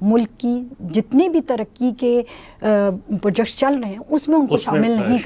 ملک کی جتنی بھی ترقی کے پروجیکٹس چل رہے ہیں اس میں ان کو شامل نہیں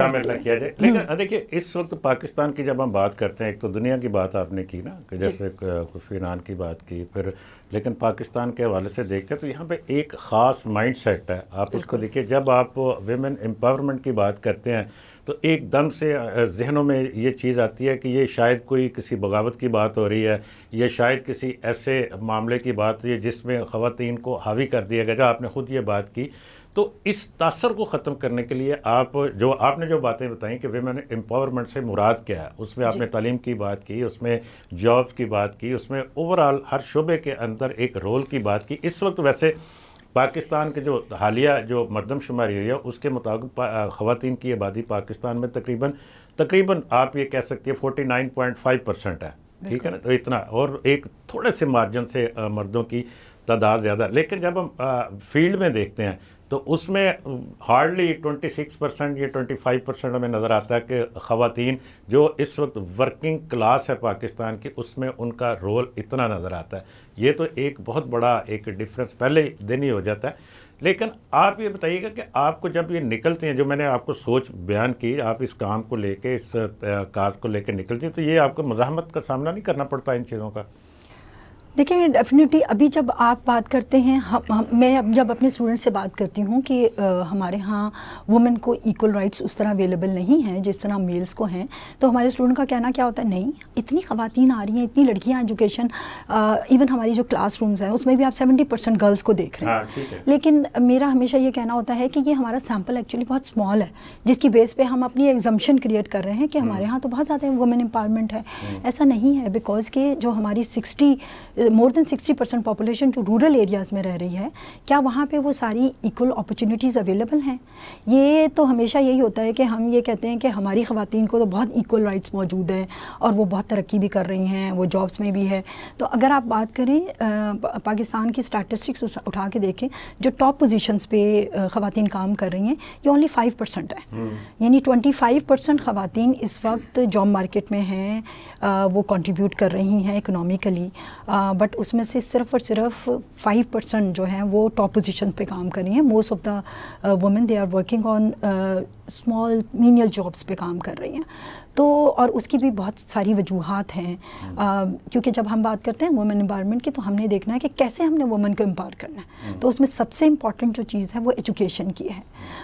کیا جائے. لیکن دیکھیے اس وقت پاکستان کی جب ہم بات کرتے ہیں، ایک تو دنیا کی بات آپ نے کی نا کہ جیسے کوفی عنان کی بات کی، پھر لیکن پاکستان کے حوالے سے دیکھتے ہیں تو یہاں پہ ایک خاص مائنڈ سیٹ ہے. آپ اس کو دیکھیے، جب آپ ویمن امپاورمنٹ کی بات کرتے ہیں تو ایک دم سے ذہنوں میں یہ چیز آتی ہے کہ یہ شاید کوئی کسی بغاوت کی بات ہو رہی ہے، یہ شاید کسی ایسے معاملے کی بات ہوئی ہے جس میں خواتین کو حاوی کر دیا گیا. جب آپ نے خود یہ بات کی تو اس تاثر کو ختم کرنے کے لیے آپ نے جو باتیں بتائیں کہ ویمن امپاورمنٹ سے مراد کیا ہے، اس میں آپ نے تعلیم کی بات کی، اس میں جابس کی بات کی، اس میں اوورآل ہر شعبے کے اندر ایک رول کی بات کی. اس وقت ویسے پاکستان کے جو حالیہ جو مردم شماری ہوئی ہے اس کے مطابق خواتین کی آبادی پاکستان میں تقریباً آپ یہ کہہ سکتے ہیں 49.5% ہے. ٹھیک ہے نا، تو اتنا، اور ایک تھوڑے سے مارجن سے مردوں کی تعداد زیادہ. لیکن جب ہم فیلڈ میں دیکھتے ہیں تو اس میں ہارڈلی 26% یا 25% ہمیں نظر آتا ہے کہ خواتین جو اس وقت ورکنگ کلاس ہے پاکستان کی، اس میں ان کا رول اتنا نظر آتا ہے. یہ تو ایک بہت بڑا ایک ڈفرینس پہلے دن ہی ہو جاتا ہے. لیکن آپ یہ بتائیے گا کہ آپ کو جب یہ نکلتے ہیں، جو میں نے آپ کو سوچ بیان کی، آپ اس کام کو لے کے، اس کاز کو لے کے نکلتے ہیں، تو یہ آپ کو مزاحمت کا سامنا نہیں کرنا پڑتا ان چیزوں کا؟ دیکھیں ڈیفینیٹلی ابھی جب آپ بات کرتے ہیں، میں اب جب اپنے اسٹوڈنٹ سے بات کرتی ہوں کہ ہمارے ہاں وومن کو ایکول رائٹس اس طرح اویلیبل نہیں ہیں جس طرح میلز کو ہیں، تو ہمارے اسٹوڈنٹ کا کہنا کیا ہوتا ہے، نہیں اتنی خواتین آ رہی ہیں، اتنی لڑکیاں ایجوکیشن، ایون ہماری جو کلاس رومز ہیں اس میں بھی آپ 70% گرلس کو دیکھ رہے ہیں. لیکن میرا ہمیشہ یہ کہنا ہوتا ہے کہ یہ ہمارا سیمپل ایکچولی بہت اسمال ہے، جس کی بیس پہ ہم اپنی ایگزمپشن کریٹ کر رہے ہیں کہ ہمارے ہاں تو بہت زیادہ وومن امپاورمنٹ ہے. ایسا نہیں ہے، بیکاز کہ جو ہماری مور دین 60% پاپولیشن جو رورل ایریاز میں رہ رہی ہے، کیا وہاں پہ وہ ساری ایکول اپرچونیٹیز اویلیبل ہیں؟ یہ تو ہمیشہ یہی ہوتا ہے کہ ہم یہ کہتے ہیں کہ ہماری خواتین کو تو بہت ایکول رائٹس موجود ہیں اور وہ بہت ترقی بھی کر رہی ہیں، وہ جابس میں بھی ہے. تو اگر آپ بات کریں پاکستان کی اسٹیٹسٹکس اٹھا کے دیکھیں، جو ٹاپ پوزیشنز پہ خواتین کام کر رہی ہیں یہ اونلی 5% ہے. یعنی 25% خواتین اس وقت جاب مارکیٹ میں ہیں، وہ کنٹریبیوٹ کر رہی ہیں اکنامیکلی، بٹ اس میں سے صرف اور صرف 5% جو ہیں وہ ٹاپ پوزیشن پہ کام کر رہی ہیں. Most of the women they are working on small menial jobs پہ کام کر رہی ہیں. تو اور اس کی بھی بہت ساری وجوہات ہیں، کیونکہ جب ہم بات کرتے ہیں وومن امپاورمنٹ کی تو ہم نے دیکھنا ہے کہ کیسے ہم نے وومن کو امپاور کرنا ہے. تو اس میں سب سے امپورٹنٹ جو چیز ہے وہ ایجوکیشن کی ہے.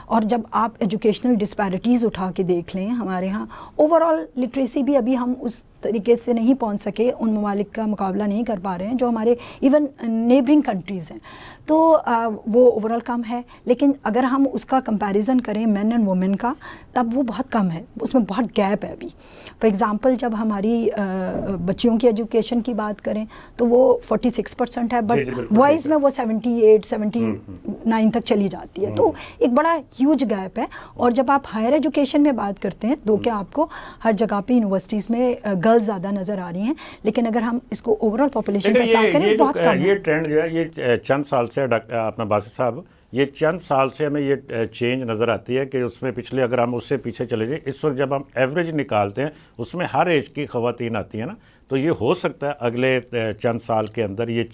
اور جب آپ ایجوکیشنل ڈسپیرٹیز اٹھا کے دیکھ لیں، ہمارے ہاں اوور آل لٹریسی بھی ابھی ہم اس طریقے سے نہیں پہنچ سکے، ان ممالک کا مقابلہ نہیں کر پا رہے ہیں جو ہمارے ایون نیبرنگ کنٹریز ہیں، تو وہ اوور آل کم ہے. لیکن اگر ہم اس کا کمپیریزن کریں مین اینڈ وومن کا، تب وہ بہت کم ہے، اس میں بہت گیپ ہے ابھی. فار ایگزامپل جب ہماری بچیوں کی ایجوکیشن کی بات کریں تو وہ 46% ہے، بٹ بوائز میں وہ 78-79 تک چلی جاتی ہے. تو ایک بڑا ہیوج گیپ ہے. اور جب آپ ہائر ایجوکیشن میں بات کرتے ہیں تو کہ آپ کو ہر جگہ پہ یونیورسٹیز میں گرلز زیادہ نظر آ رہی ہیں، لیکن اگر ہم اس کو اوور آل پاپولیشن پہ بات کریں بہت کم ہے. یہ ٹرینڈ جو ہے یہ چند سال سے اپنا باسط صاحب، یہ چند سال سے ہمیں یہ چینج نظر آتی ہے کہ اس میں پچھلے، اگر ہم اس سے پیچھے چلے جائیں، اس وقت جب ہم ایوریج نکالتے ہیں اس میں ہر ایج کی خواتین آتی ہیں نا، تو یہ ہو سکتا ہے اگلے چند سال کے اندر یہ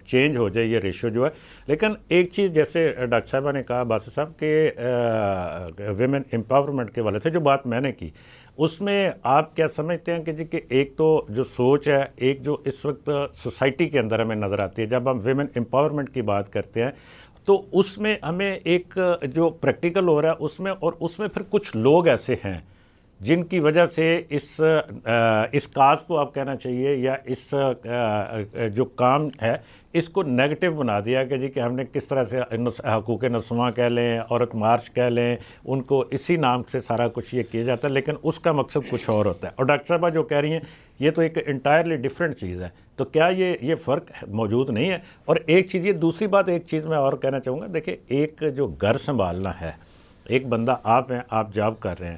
چینج ہو جائے یہ ریشو جو ہے. لیکن ایک چیز جیسے ڈاکٹر صاحبہ نے کہا باسط صاحب کہ ویمن امپاورمنٹ کے والے تھے، جو بات میں نے کی اس میں آپ کیا سمجھتے ہیں کہ جی کہ ایک تو جو سوچ ہے، ایک جو اس وقت سوسائٹی کے اندر ہمیں نظر آتی ہے جب ہم ویمن امپاورمنٹ کی بات کرتے ہیں، تو اس میں ہمیں ایک جو پریکٹیکل ہو رہا ہے اس میں، اور اس میں پھر کچھ لوگ ایسے ہیں جن کی وجہ سے اس کاز کو آپ کہنا چاہیے یا اس جو کام ہے اس کو نیگیٹو بنا دیا کہ جی کہ ہم نے کس طرح سے حقوق نسواں کہہ لیں، عورت مارچ کہہ لیں، ان کو اسی نام سے سارا کچھ یہ کیا جاتا ہے، لیکن اس کا مقصد کچھ اور ہوتا ہے. اور ڈاکٹر صاحبہ جو کہہ رہی ہیں یہ تو ایک انٹائرلی ڈفرینٹ چیز ہے. تو کیا یہ فرق موجود نہیں ہے؟ اور ایک چیز، یہ دوسری بات، ایک چیز میں اور کہنا چاہوں گا، دیکھیں ایک جو گھر سنبھالنا ہے، ایک بندہ آپ ہیں، آپ جاب کر رہے ہیں،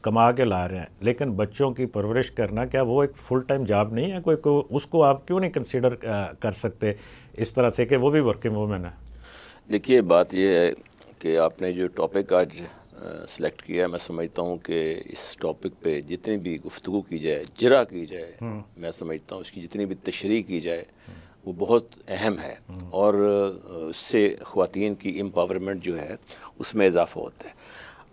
کما کے لا رہے ہیں، لیکن بچوں کی پرورش کرنا کیا وہ ایک فل ٹائم جاب نہیں ہے؟ کوئی اس کو آپ کیوں نہیں کنسیڈر کر سکتے اس طرح سے کہ وہ بھی ورکنگ وومن ہے؟ دیکھیے بات یہ ہے کہ آپ نے جو ٹاپک آج سلیکٹ کیا ہے، میں سمجھتا ہوں کہ اس ٹاپک پہ جتنی بھی گفتگو کی جائے، جرا کی جائے، میں سمجھتا ہوں اس کی جتنی بھی تشریح کی جائے وہ بہت اہم ہے، اور اس سے خواتین کی امپاورمنٹ جو ہے اس میں اضافہ ہوتا ہے۔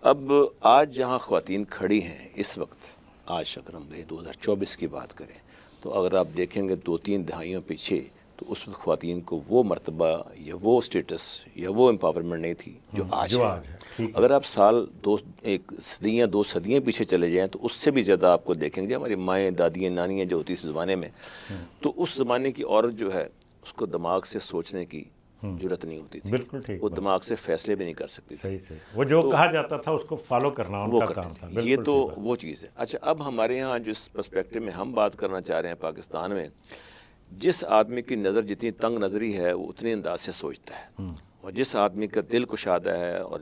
اب آج جہاں خواتین کھڑی ہیں اس وقت، آج اگر ہم 2024 کی بات کریں تو اگر آپ دیکھیں گے 2-3 دہائیوں پیچھے تو اس وقت خواتین کو وہ مرتبہ یا وہ سٹیٹس یا وہ امپاورمنٹ نہیں تھی جو آج ہے۔ اگر آپ ایک صدیاں 2 صدیاں پیچھے چلے جائیں تو اس سے بھی زیادہ آپ کو دیکھیں گے ہماری مائیں دادیاں نانیاں جو ہوتی اس زمانے میں، تو اس زمانے کی عورت جو ہے اس کو دماغ سے سوچنے کی ضرورت نہیں ہوتی تھی، بالکل ٹھیک، وہ دماغ سے فیصلے بھی نہیں کر سکتی تھی، صحیح وہ جو کہا جاتا تھا اس کو فالو کرنا ان کا کام تھا۔ یہ تو وہ چیز ہے۔ اچھا، اب ہمارے یہاں جس پرسپیکٹو میں ہم بات کرنا چاہ رہے ہیں پاکستان میں، جس آدمی کی نظر جتنی تنگ نظری ہے وہ اتنے انداز سے سوچتا ہے، اور جس آدمی کا دل کشادہ ہے اور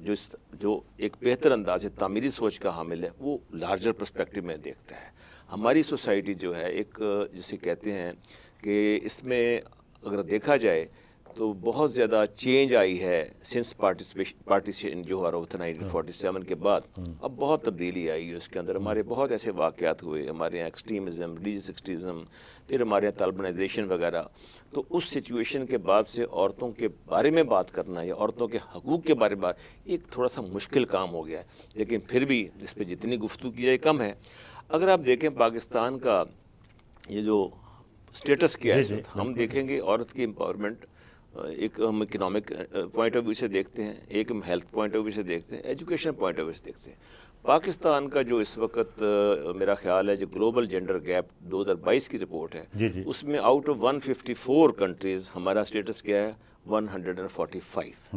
جو ایک بہتر انداز سے تعمیری سوچ کا حامل ہے وہ لارجر پرسپیکٹو میں دیکھتا ہے۔ ہماری سوسائٹی جو ہے ایک جسے کہتے ہیں کہ اس میں اگر دیکھا جائے تو بہت زیادہ چینج آئی ہے سنس پارٹیشن جو ہوا تھا 1947 کے بعد، اب بہت تبدیلی آئی ہے اس کے اندر۔ ہمارے بہت ایسے واقعات ہوئے، ہمارے یہاں ایکسٹریمزم، ریلیجیس ایکسٹریمزم، پھر ہمارے یہاں طالبانائزیشن وغیرہ، تو اس سچویشن کے بعد سے عورتوں کے بارے میں بات کرنا یا عورتوں کے حقوق کے بارے میں ایک تھوڑا سا مشکل کام ہو گیا ہے، لیکن پھر بھی اس پہ جتنی گفتگو کی جائے کم ہے۔ اگر آپ دیکھیں پاکستان کا یہ جو سٹیٹس کیا ہے، ہم دیکھیں گے عورت کی امپاورمنٹ ایک ہم اکنامک پوائنٹ آف ویو سے دیکھتے ہیں، ایک ہم ہیلتھ پوائنٹ آف ویو سے دیکھتے ہیں، ایجوکیشن پوائنٹ آف ویو سے دیکھتے ہیں۔ پاکستان کا جو اس وقت میرا خیال ہے جو گلوبل جینڈر گیپ 2022 کی رپورٹ ہے، اس میں آؤٹ آف 154 کنٹریز ہمارا سٹیٹس کیا ہے 145۔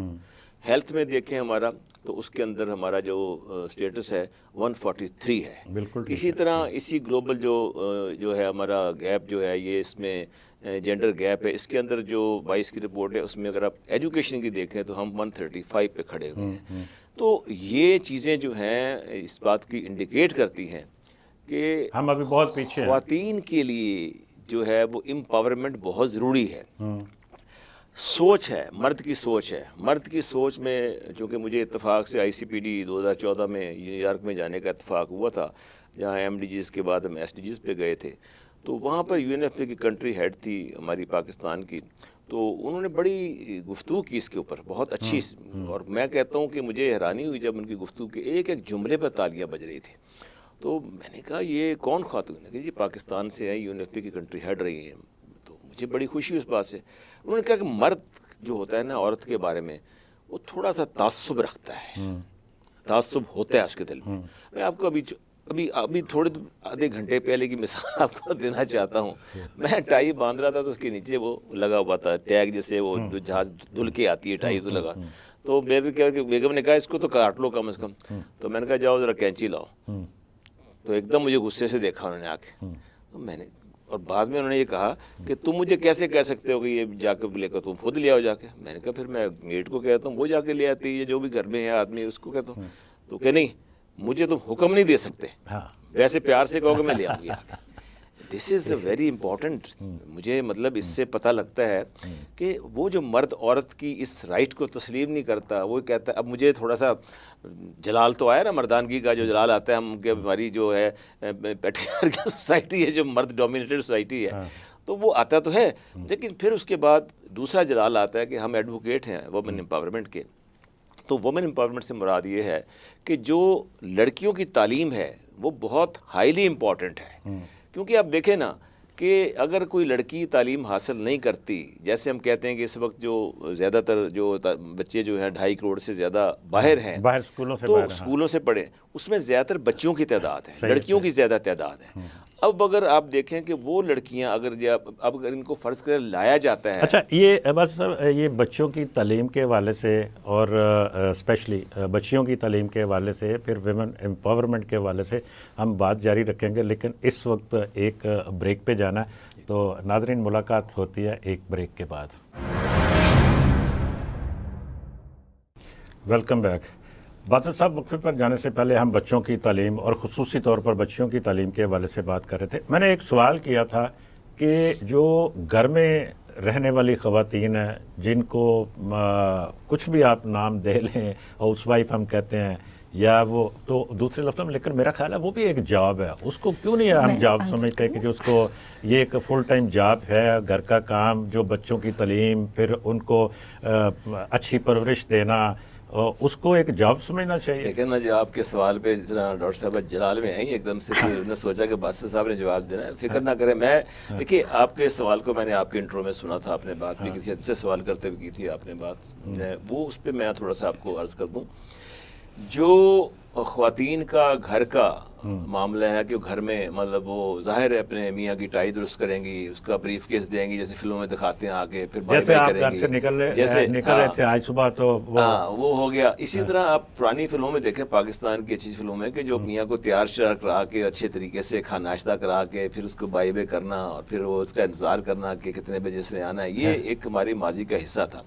ہیلتھ میں دیکھیں ہمارا تو اس کے اندر ہمارا جو سٹیٹس ہے 143 ہے۔ بالکل اسی طرح اسی گلوبل جو ہے ہمارا گیپ جو ہے، یہ اس میں جینڈر گیپ ہے، اس کے اندر جو 22 کی رپورٹ ہے اس میں اگر آپ ایجوکیشن کی دیکھیں تو ہم 135 پہ کھڑے ہوئے ہیں۔ تو یہ چیزیں جو ہیں اس بات کی انڈیکیٹ کرتی ہیں کہ ہم ابھی بہت پیچھے ہیں۔ خواتین کے لیے جو ہے وہ امپاورمنٹ بہت ضروری ہے۔ سوچ ہے، مرد کی سوچ ہے، مرد کی سوچ میں چونکہ مجھے اتفاق سے آئی سی پی ڈی 2014 میں نیو یارک میں جانے کا اتفاق ہوا تھا، جہاں ایم ڈی جیز کے بعد ہم ایس ڈی جیز پہ گئے تھے، تو وہاں پر یو این ایف پی کی کنٹری ہیڈ تھی ہماری پاکستان کی، تو انہوں نے بڑی گفتگو کی اس کے اوپر بہت اچھی، اور میں کہتا ہوں کہ مجھے حیرانی ہوئی جب ان کی گفتگو کے ایک ایک جملے پر تالیاں بج رہی تھی۔ تو میں نے کہا یہ کون خاتون ہے کہ جی پاکستان سے ہے، یو این ایف پی کی کنٹری ہیڈ رہی ہیں، تو مجھے بڑی خوشی اس بات سے۔ انہوں نے کہا کہ مرد جو ہوتا ہے نا عورت کے بارے میں وہ تھوڑا سا تعصب رکھتا ہے، تعصب ہوتا ہے اس کے دل میں۔ میں آپ کو ابھی تھوڑے آدھے گھنٹے پہلے کی مثال آپ کو دینا چاہتا ہوں۔ میں ٹائی باندھ رہا تھا تو اس کے نیچے وہ لگا ہوا تھا ٹیگ، جیسے وہ جو جہاز دھل کے آتی ہے ٹائی تو لگا، تو بیگم نے کہا اس کو تو کاٹ لو کم از کم، تو میں نے کہا جاؤ ذرا کینچی لاؤ، تو ایک دم مجھے غصے سے دیکھا انہوں نے آ کے، تو میں نے، اور بعد میں انہوں نے یہ کہا کہ تم مجھے کیسے کہہ سکتے ہو کہ یہ جا کے لے کر تم خود لے آؤ جا کے۔ میں نے کہا پھر میں میٹ کو کہتا ہوں وہ جا کے لے آتی ہے، جو بھی گھر میں ہے آدمی اس کو کہتا ہوں، تو کہ نہیں مجھے تم حکم نہیں دے سکتے، ویسے پیار سے کہو کہ میں لے آؤں گی۔ دس از اے ویری امپورٹنٹ، مجھے مطلب اس سے پتہ لگتا ہے کہ وہ جو مرد عورت کی اس رائٹ کو تسلیم نہیں کرتا، وہ کہتا ہے اب مجھے تھوڑا سا جلال تو آیا نا مردانگی کا، جو جلال آتا ہے ہم کہ ہماری جو ہے پیٹریارکل سوسائٹی ہے، جو مرد ڈومینیٹڈ سوسائٹی ہے، تو وہ آتا تو ہے، لیکن پھر اس کے بعد دوسرا جلال آتا ہے کہ ہم ایڈوکیٹ ہیں وومن امپاورمنٹ کے۔ تو وومن امپاورمنٹ سے مراد یہ ہے کہ جو لڑکیوں کی تعلیم ہے وہ بہت ہائیلی امپورٹنٹ ہے، کیونکہ آپ دیکھیں نا کہ اگر کوئی لڑکی تعلیم حاصل نہیں کرتی، جیسے ہم کہتے ہیں کہ اس وقت جو زیادہ تر جو بچے جو ہیں 2.5 کروڑ سے زیادہ باہر ہیں، باہر اسکولوں سے پڑھیں، اس میں زیادہ تر بچیوں کی تعداد ہے، لڑکیوں کی زیادہ تعداد ہے۔ اب اگر آپ دیکھیں کہ وہ لڑکیاں اگر ان کو فرض کر لایا جاتا ہے، اچھا یہ بس یہ بچوں کی تعلیم کے حوالے سے اور اسپیشلی بچیوں کی تعلیم کے حوالے سے، پھر ویمن امپاورمنٹ کے حوالے سے ہم بات جاری رکھیں گے، لیکن اس وقت ایک بریک پہ جانا ہے، تو ناظرین ملاقات ہوتی ہے ایک بریک کے بعد۔ Welcome back. باسط صاحب، وقفے پر جانے سے پہلے ہم بچوں کی تعلیم اور خصوصی طور پر بچیوں کی تعلیم کے حوالے سے بات کر رہے تھے۔ میں نے ایک سوال کیا تھا کہ جو گھر میں رہنے والی خواتین ہیں، جن کو کچھ بھی آپ نام دے لیں، ہاؤس وائف ہم کہتے ہیں یا وہ تو دوسرے لفظوں میں، لیکن میرا خیال ہے وہ بھی ایک جاب ہے. اس کو کیوں نہیں ہم جاب سمجھتے کہ جو اس کو یہ ایک فل ٹائم جاب ہے، گھر کا کام، جو بچوں کی تعلیم، پھر ان کو اچھی پرورش دینا، اس کو ایک جاب سمجھنا چاہیے. لیکن نا جو آپ کے سوال پہ جتنا ڈاکٹر صاحب جلال میں ہیں ایک دم سے نے سوچا کہ باسط صاحب نے جواب دینا ہے، فکر نہ کریں. میں دیکھیے آپ کے سوال کو میں نے آپ کے انٹرو میں سنا تھا، آپ نے بات بھی کسی سے سوال کرتے ہوئے کی تھی آپ نے بات، وہ اس پہ میں تھوڑا سا آپ کو عرض کر دوں. جو خواتین کا گھر کا معاملہ ہے کہ گھر میں مطلب وہ ظاہر ہے اپنے میاں کی ٹائی درست کریں گی، اس کا بریف کیس دیں گی جیسے فلموں میں دکھاتے ہیں آگے، پھر بائی جیسے بائی آپ کریں گھر گی، سے نکل رہے تھے آج صبح تو وہ ہو گیا. اسی طرح آپ پرانی فلموں میں دیکھیں، پاکستان کی اچھی فلموں میں کہ جو میاں کو تیار شیار کرا کے اچھے طریقے سے کھانا ناشتہ کرا کے پھر اس کو بائی بائی کرنا اور پھر وہ اس کا انتظار کرنا کہ کتنے بجے اس نے آنا ہے، یہ ایک ہماری ماضی کا حصہ تھا.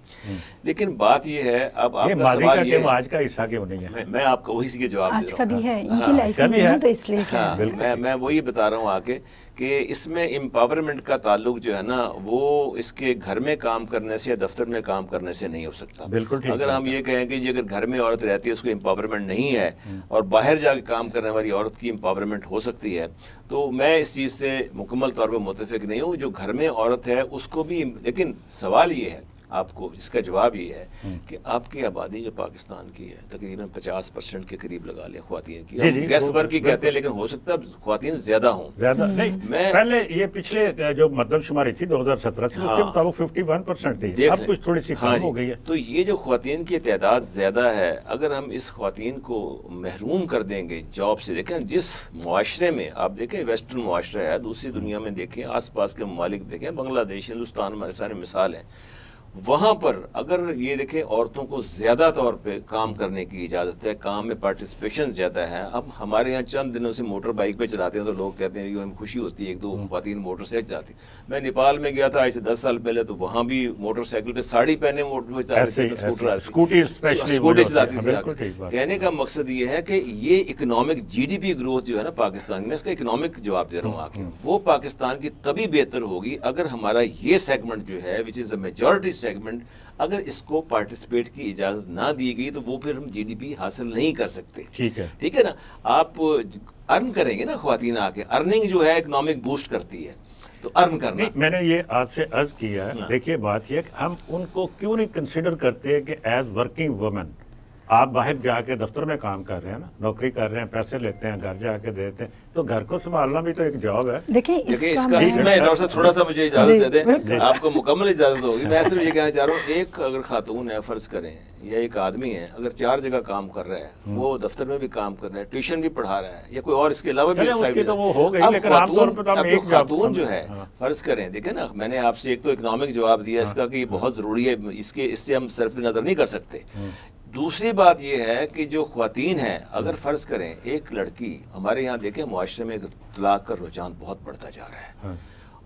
لیکن بات یہ ہے اب آپ کا سوال یہ ہے، آج کا حصہ کیوں نہیں ہے؟ میں آپ کو وہی کے جواب دے آج رہا کا ہوں. بھی ہے، ان کی لائف میں ہے تو اس لیے میں وہی بتا رہا ہوں آگے کہ اس میں امپاورمنٹ کا تعلق جو ہے نا وہ اس کے گھر میں کام کرنے سے یا دفتر میں کام کرنے سے نہیں ہو سکتا. بالکل ٹھیک. اگر ہم یہ کہیں کہ اگر گھر میں عورت رہتی ہے اس کو امپاورمنٹ نہیں ہے اور باہر جا کے کام کرنے والی عورت کی امپاورمنٹ ہو سکتی ہے، تو میں اس چیز سے مکمل طور پر متفق نہیں ہوں. جو گھر میں عورت ہے اس کو بھی، لیکن سوال یہ ہے آپ کو اس کا جواب یہ ہے کہ آپ کی آبادی جو پاکستان کی ہے تقریباً 50% کے قریب لگا لیں خواتین کی. گیس ورک کی کہتے ہیں لیکن ہو سکتا ہے خواتین زیادہ ہوں. زیادہ نہیں، پہلے یہ پچھلے جو مردم شماری تھی 2017 سے، اس کے مطابق 51% تھی، اب کچھ تھوڑی سی کم ہو گئی ہے. تو یہ جو خواتین کی تعداد زیادہ ہے، اگر ہم اس خواتین کو محروم کر دیں گے جاب سے، دیکھیں جس معاشرے میں آپ دیکھیں ویسٹرن معاشرہ ہے، دوسری دنیا میں دیکھیں، آس پاس کے ممالک دیکھیں، بنگلہ دیش، ہندوستان ہمارے سارے مثال ہیں، وہاں پر اگر یہ دیکھیں عورتوں کو زیادہ طور پہ کام کرنے کی اجازت ہے، کام میں پارٹیسپیشن زیادہ ہے. اب ہمارے یہاں چند دنوں سے موٹر بائک پہ چلاتے ہیں تو لوگ کہتے ہیں یہ ہمیں خوشی ہوتی ہے ایک دو خواتین موٹر سائیکل جاتی. میں نیپال میں گیا تھا آج سے 10 سال پہلے، تو وہاں بھی موٹر سائیکل پہ ساڑی پہنے موٹر اسکوٹی چلاتی تھی. کہنے کا مقصد یہ ہے کہ یہ economic G D P growth جو ہے نا پاکستان میں، اس کا اکنامک جواب دے رہا ہوں آ کے، وہ پاکستان کی تبھی بہتر ہوگی اگر ہمارا یہ سیگمنٹ جو ہے وچ از اے میجورٹی سیگمنٹ، اگر اس کو پارٹیسپیٹ کی اجازت نہ دی گئی تو وہ پھر ہم جی ڈی پی حاصل نہیں کر سکتے. ٹھیک ہے نا. آپ ارن کریں گے نا خواتین آ کے، ارننگ جو ہے اکنامک بوسٹ کرتی ہے، تو ارن کرنا. میں نے یہ آج سے عرض کیا ہے، دیکھیے بات یہ کہ ہم ان کو کیوں نہیں کنسیڈر کرتے کہ ایز ورکنگ وومن. آپ باہر جا کے دفتر میں کام کر رہے ہیں نا، نوکری کر رہے ہیں، پیسے لیتے ہیں، گھر جا کے دیتے ہیں، تو گھر کو سنبھالنا بھی تو ایک جاب ہے. دیکھیں اس کا میں ڈاکٹر صاحب تھوڑا سا مجھے اجازت دے دیں، آپ کو مکمل اجازت ہوگی. میں صرف یہ کہنا چاہ رہا ہوں، ایک اگر خاتون ہے فرض کریں یا ایک آدمی ہے، اگر 4 جگہ کام کر رہا ہے، وہ دفتر میں بھی کام کر رہا ہے، ٹیوشن بھی پڑھا رہا ہے یا کوئی اور اس کے علاوہ بھی خاتون جو ہے فرض کریں، دیکھیں نا میں نے آپ سے ایک تو اکنامک جواب دیا اس کا کہ یہ بہت ضروری ہے، اس سے ہم صرف نظر نہیں کر سکتے. دوسری بات یہ ہے کہ جو خواتین ہیں، اگر فرض کریں ایک لڑکی، ہمارے یہاں دیکھیں معاشرے میں طلاق کا رجحان بہت بڑھتا جا رہا ہے،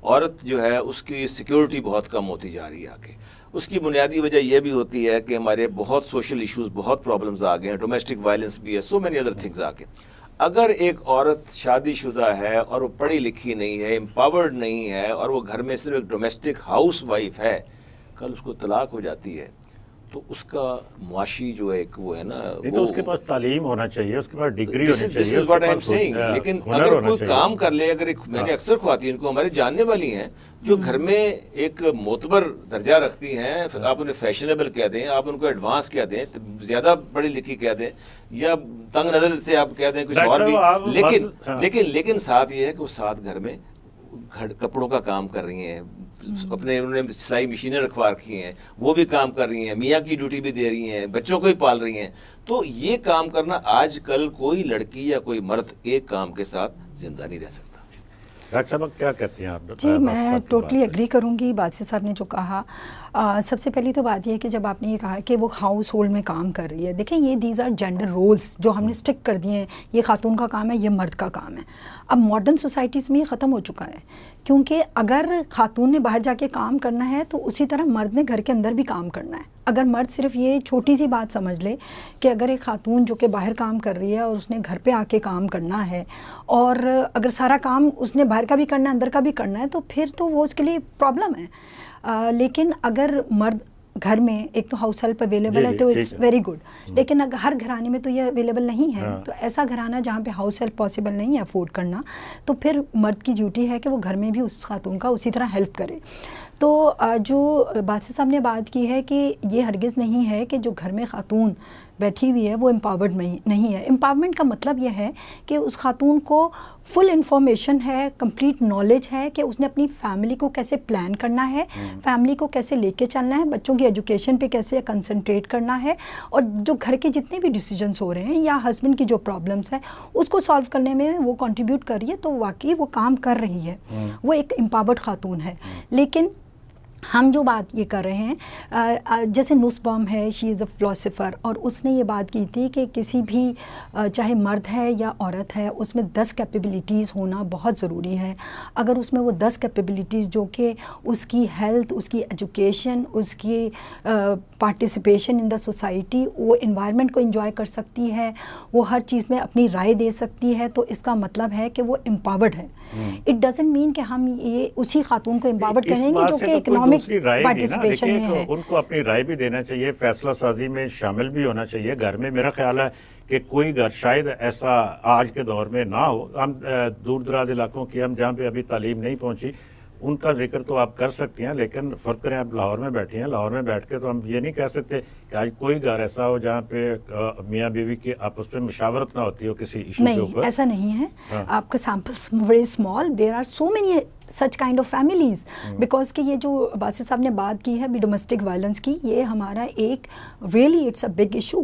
عورت جو ہے اس کی سیکیورٹی بہت کم ہوتی جا رہی ہے آگے. اس کی بنیادی وجہ یہ بھی ہوتی ہے کہ ہمارے بہت سوشل ایشوز، بہت پرابلمز آ گئے ہیں، ڈومیسٹک وائلنس بھی ہے، سو مینی ادر تھنگز آ گئے. اگر ایک عورت شادی شدہ ہے اور وہ پڑھی لکھی نہیں ہے، امپاورڈ نہیں ہے، اور وہ گھر میں صرف ایک ڈومیسٹک ہاؤس وائف ہے، کل اس کو طلاق ہو جاتی ہے تو اس کا معاشی جو ایک وہ ہے نا، تو اس کے پاس تعلیم ہونا چاہیے، اس کے پاس ڈگری ہونی چاہیے. لیکن اگر کوئی کام کر لے، اگر میں نے اکثر خواتین کو ہمارے جاننے والی ہیں جو گھر میں ایک معتبر درجہ رکھتی ہیں، آپ انہیں فیشنیبل کہہ دیں، آپ ان کو ایڈوانس کہہ دیں، زیادہ پڑھی لکھی کہہ دیں، یا تنگ نظر سے آپ کہہ دیں کچھ اور بھی، لیکن ساتھ یہ ہے کہ وہ ساتھ گھر میں کپڑوں کا کام کر رہی ہیں، اپنے انہوں نے سلائی مشینیں رکھوا رکھی ہیں، وہ بھی کام کر رہی ہیں، میاں کی ڈیوٹی بھی دے رہی ہیں، بچوں کو بھی پال رہی ہیں. تو یہ کام کرنا آج کل کوئی لڑکی یا کوئی مرد ایک کام کے ساتھ زندہ نہیں رہ سکتا. ڈاکٹر صاحب کیا کہتے ہیں آپ؟ جی میں ٹوٹلی ایگری کروں گی باسط صاحب نے جو کہا. سب سے پہلی تو بات یہ ہے کہ جب آپ نے یہ کہا کہ وہ ہاؤس ہولڈ میں کام کر رہی ہے، دیکھیں یہ دیز آر جینڈر رولز جو ہم نے اسٹک کر دیے ہیں، یہ خاتون کا کام ہے، یہ مرد کا کام ہے. اب ماڈرن سوسائٹیز میں یہ ختم ہو چکا ہے، کیونکہ اگر خاتون نے باہر جا کے کام کرنا ہے تو اسی طرح مرد نے گھر کے اندر بھی کام کرنا ہے. اگر مرد صرف یہ چھوٹی سی بات سمجھ لے کہ اگر ایک خاتون جو کہ باہر کام کر رہی ہے اور اس نے گھر پہ آ کے کام کرنا ہے، اور اگر سارا کام اس نے باہر کا بھی کرنا ہے اندر کا بھی کرنا ہے، تو پھر تو وہ اس کے لیے پرابلم ہے. لیکن اگر مرد گھر میں ایک تو ہاؤس ہیلپ اویلیبل ہے تو اٹس ویری گڈ, لیکن اگر ہر گھرانے میں تو یہ اویلیبل نہیں ہے, تو ایسا گھرانہ جہاں پہ ہاؤس ہیلپ پاسبل نہیں ہے افورڈ کرنا, تو پھر مرد کی ڈیوٹی ہے کہ وہ گھر میں بھی اس خاتون کا اسی طرح ہیلپ کرے. تو جو باسط صاحب نے بات کی ہے کہ یہ ہرگز نہیں ہے کہ جو گھر میں خاتون بیٹھی ہوئی ہے وہ امپاورڈ نہیں ہے. امپاورمنٹ کا مطلب یہ ہے کہ اس خاتون کو فل انفارمیشن ہے, کمپلیٹ نالج ہے کہ اس نے اپنی فیملی کو کیسے پلان کرنا ہے, فیملی کو کیسے لے کے چلنا ہے, بچوں کی ایجوکیشن پہ کیسے کنسنٹریٹ کرنا ہے, اور جو گھر کے جتنے بھی ڈیسیجنس ہو رہے ہیں یا ہسبینڈ کی جو پرابلمس ہیں اس کو سالو کرنے میں وہ کنٹریبیوٹ کر رہی ہے, تو واقعی وہ کام کر رہی ہے, وہ ایک امپاورڈ خاتون ہے. لیکن ہم جو بات یہ کر رہے ہیں, جیسے نوسبام ہے, شی از اے فلاسفر, اور اس نے یہ بات کی تھی کہ کسی بھی چاہے مرد ہے یا عورت ہے اس میں 10 کیپیبلٹیز ہونا بہت ضروری ہے. اگر اس میں وہ 10 کیپیبلٹیز جو کہ اس کی ہیلتھ, اس کی ایجوکیشن, اس کی پارٹیسپیشن ان دا سوسائٹی, وہ انوائرمنٹ کو انجوائے کر سکتی ہے, وہ ہر چیز میں اپنی رائے دے سکتی ہے, تو اس کا مطلب ہے کہ وہ امپاورڈ ہے. اٹ ڈزنٹ مین کہ ہم یہ اسی خاتون کو امپاورڈ کہیں گے جو کہ اکنامک پارٹیسپیشن میں ہے. ان کو اپنی رائے بھی دینا چاہیے, فیصلہ سازی میں شامل بھی ہونا چاہیے گھر میں. میرا خیال ہے کہ کوئی گھر شاید ایسا آج کے دور میں نہ ہو, ہم دور دراز علاقوں کی, ہم جہاں پہ ابھی تعلیم نہیں پہنچی ان کا ذکر تو آپ کر سکتی ہیں, لیکن فرض کریں آپ لاہور میں بیٹھی ہیں, لاہور میں بیٹھ کے تو ہم یہ نہیں کہہ سکتے کہ آج کوئی گھر ایسا ہو جہاں پہ میاں بیوی کی آپس میں مشاورت نہ ہوتی ہو کسی ایشو کے اوپر. نہیں, ایسا نہیں ہے. آپ کا samples very small, there are so many such kind of families, because کہ یہ جو باسط صاحب نے بات کی ہے ڈومیسٹک وائلنس کی, یہ ہمارا ایک really it's a big issue.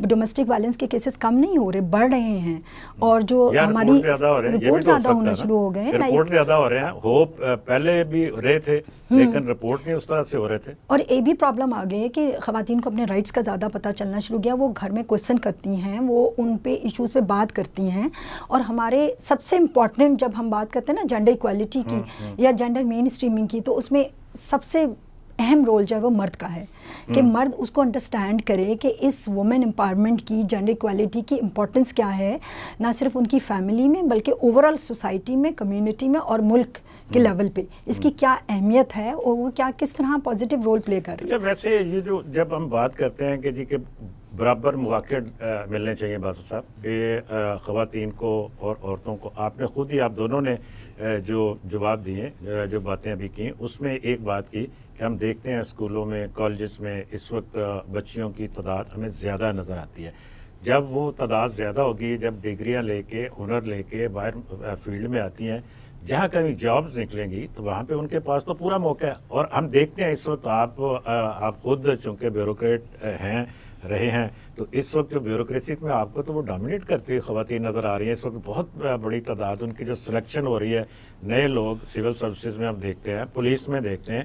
Domestic violence کے کیسز کم نہیں ہو رہے, بڑھ رہے ہیں, اور جو ہماری رپورٹ زیادہ ہونے شروع ہو گئے, رپورٹ زیادہ ہو رہے ہیں. ہوپ پہلے بھی رہے تھے لیکن رپورٹ نہیں اس طرح سے ہو رہے تھے. اور یہ بھی پرابلم آ گئی ہے کہ خواتین کو اپنے رائٹس کا زیادہ پتہ چلنا شروع کیا, وہ گھر میں کوشچن کرتی ہیں, وہ ان پہ ایشوز پہ بات کرتی ہیں. اور ہمارے سب سے امپورٹنٹ جب ہم بات کرتے ہیں نا جینڈر ایکویلٹی کی یا جینڈر مین اسٹریمنگ کی, تو اس میں سب سے اہم رول جو ہے وہ مرد کا ہے کہ مرد اس کو انڈرسٹینڈ کرے کہ اس وومن امپاورمنٹ کی, جینڈر ایکویلٹی کی امپورٹنس کیا ہے, نہ صرف ان کی فیملی میں بلکہ اوور آل سوسائٹی میں, کمیونٹی میں اور ملک کے لیول پہ اس کی کیا اہمیت ہے اور وہ کیا کس طرح پازیٹیو رول پلے کر رہی ہے. ویسے یہ جو جب ہم بات کرتے ہیں کہ جی کہ برابر مواقع ملنے چاہیے باسط صاحب کہ خواتین کو اور عورتوں کو, آپ نے خود ہی, آپ دونوں نے جو جواب دیے, جو باتیں ابھی کی, اس میں ایک بات کی کہ ہم دیکھتے ہیں اسکولوں میں, کالجز میں اس وقت بچیوں کی تعداد ہمیں زیادہ نظر آتی ہے. جب وہ تعداد زیادہ ہوگی, جب ڈگریاں لے کے, ہنر لے کے باہر فیلڈ میں آتی ہیں, جہاں کہیں جابز نکلیں گی تو وہاں پہ ان کے پاس تو پورا موقع ہے. اور ہم دیکھتے ہیں اس وقت, آپ خود چونکہ بیوروکریٹ ہیں, رہے ہیں, تو اس وقت جو بیوروکریسی میں آپ کو تو وہ ڈومینیٹ کرتی ہوئی خواتین نظر آ رہی ہیں. اس وقت بہت بڑی تعداد ان کی جو سلیکشن ہو رہی ہے, نئے لوگ سول سروسز میں ہم دیکھتے ہیں, پولیس میں دیکھتے ہیں,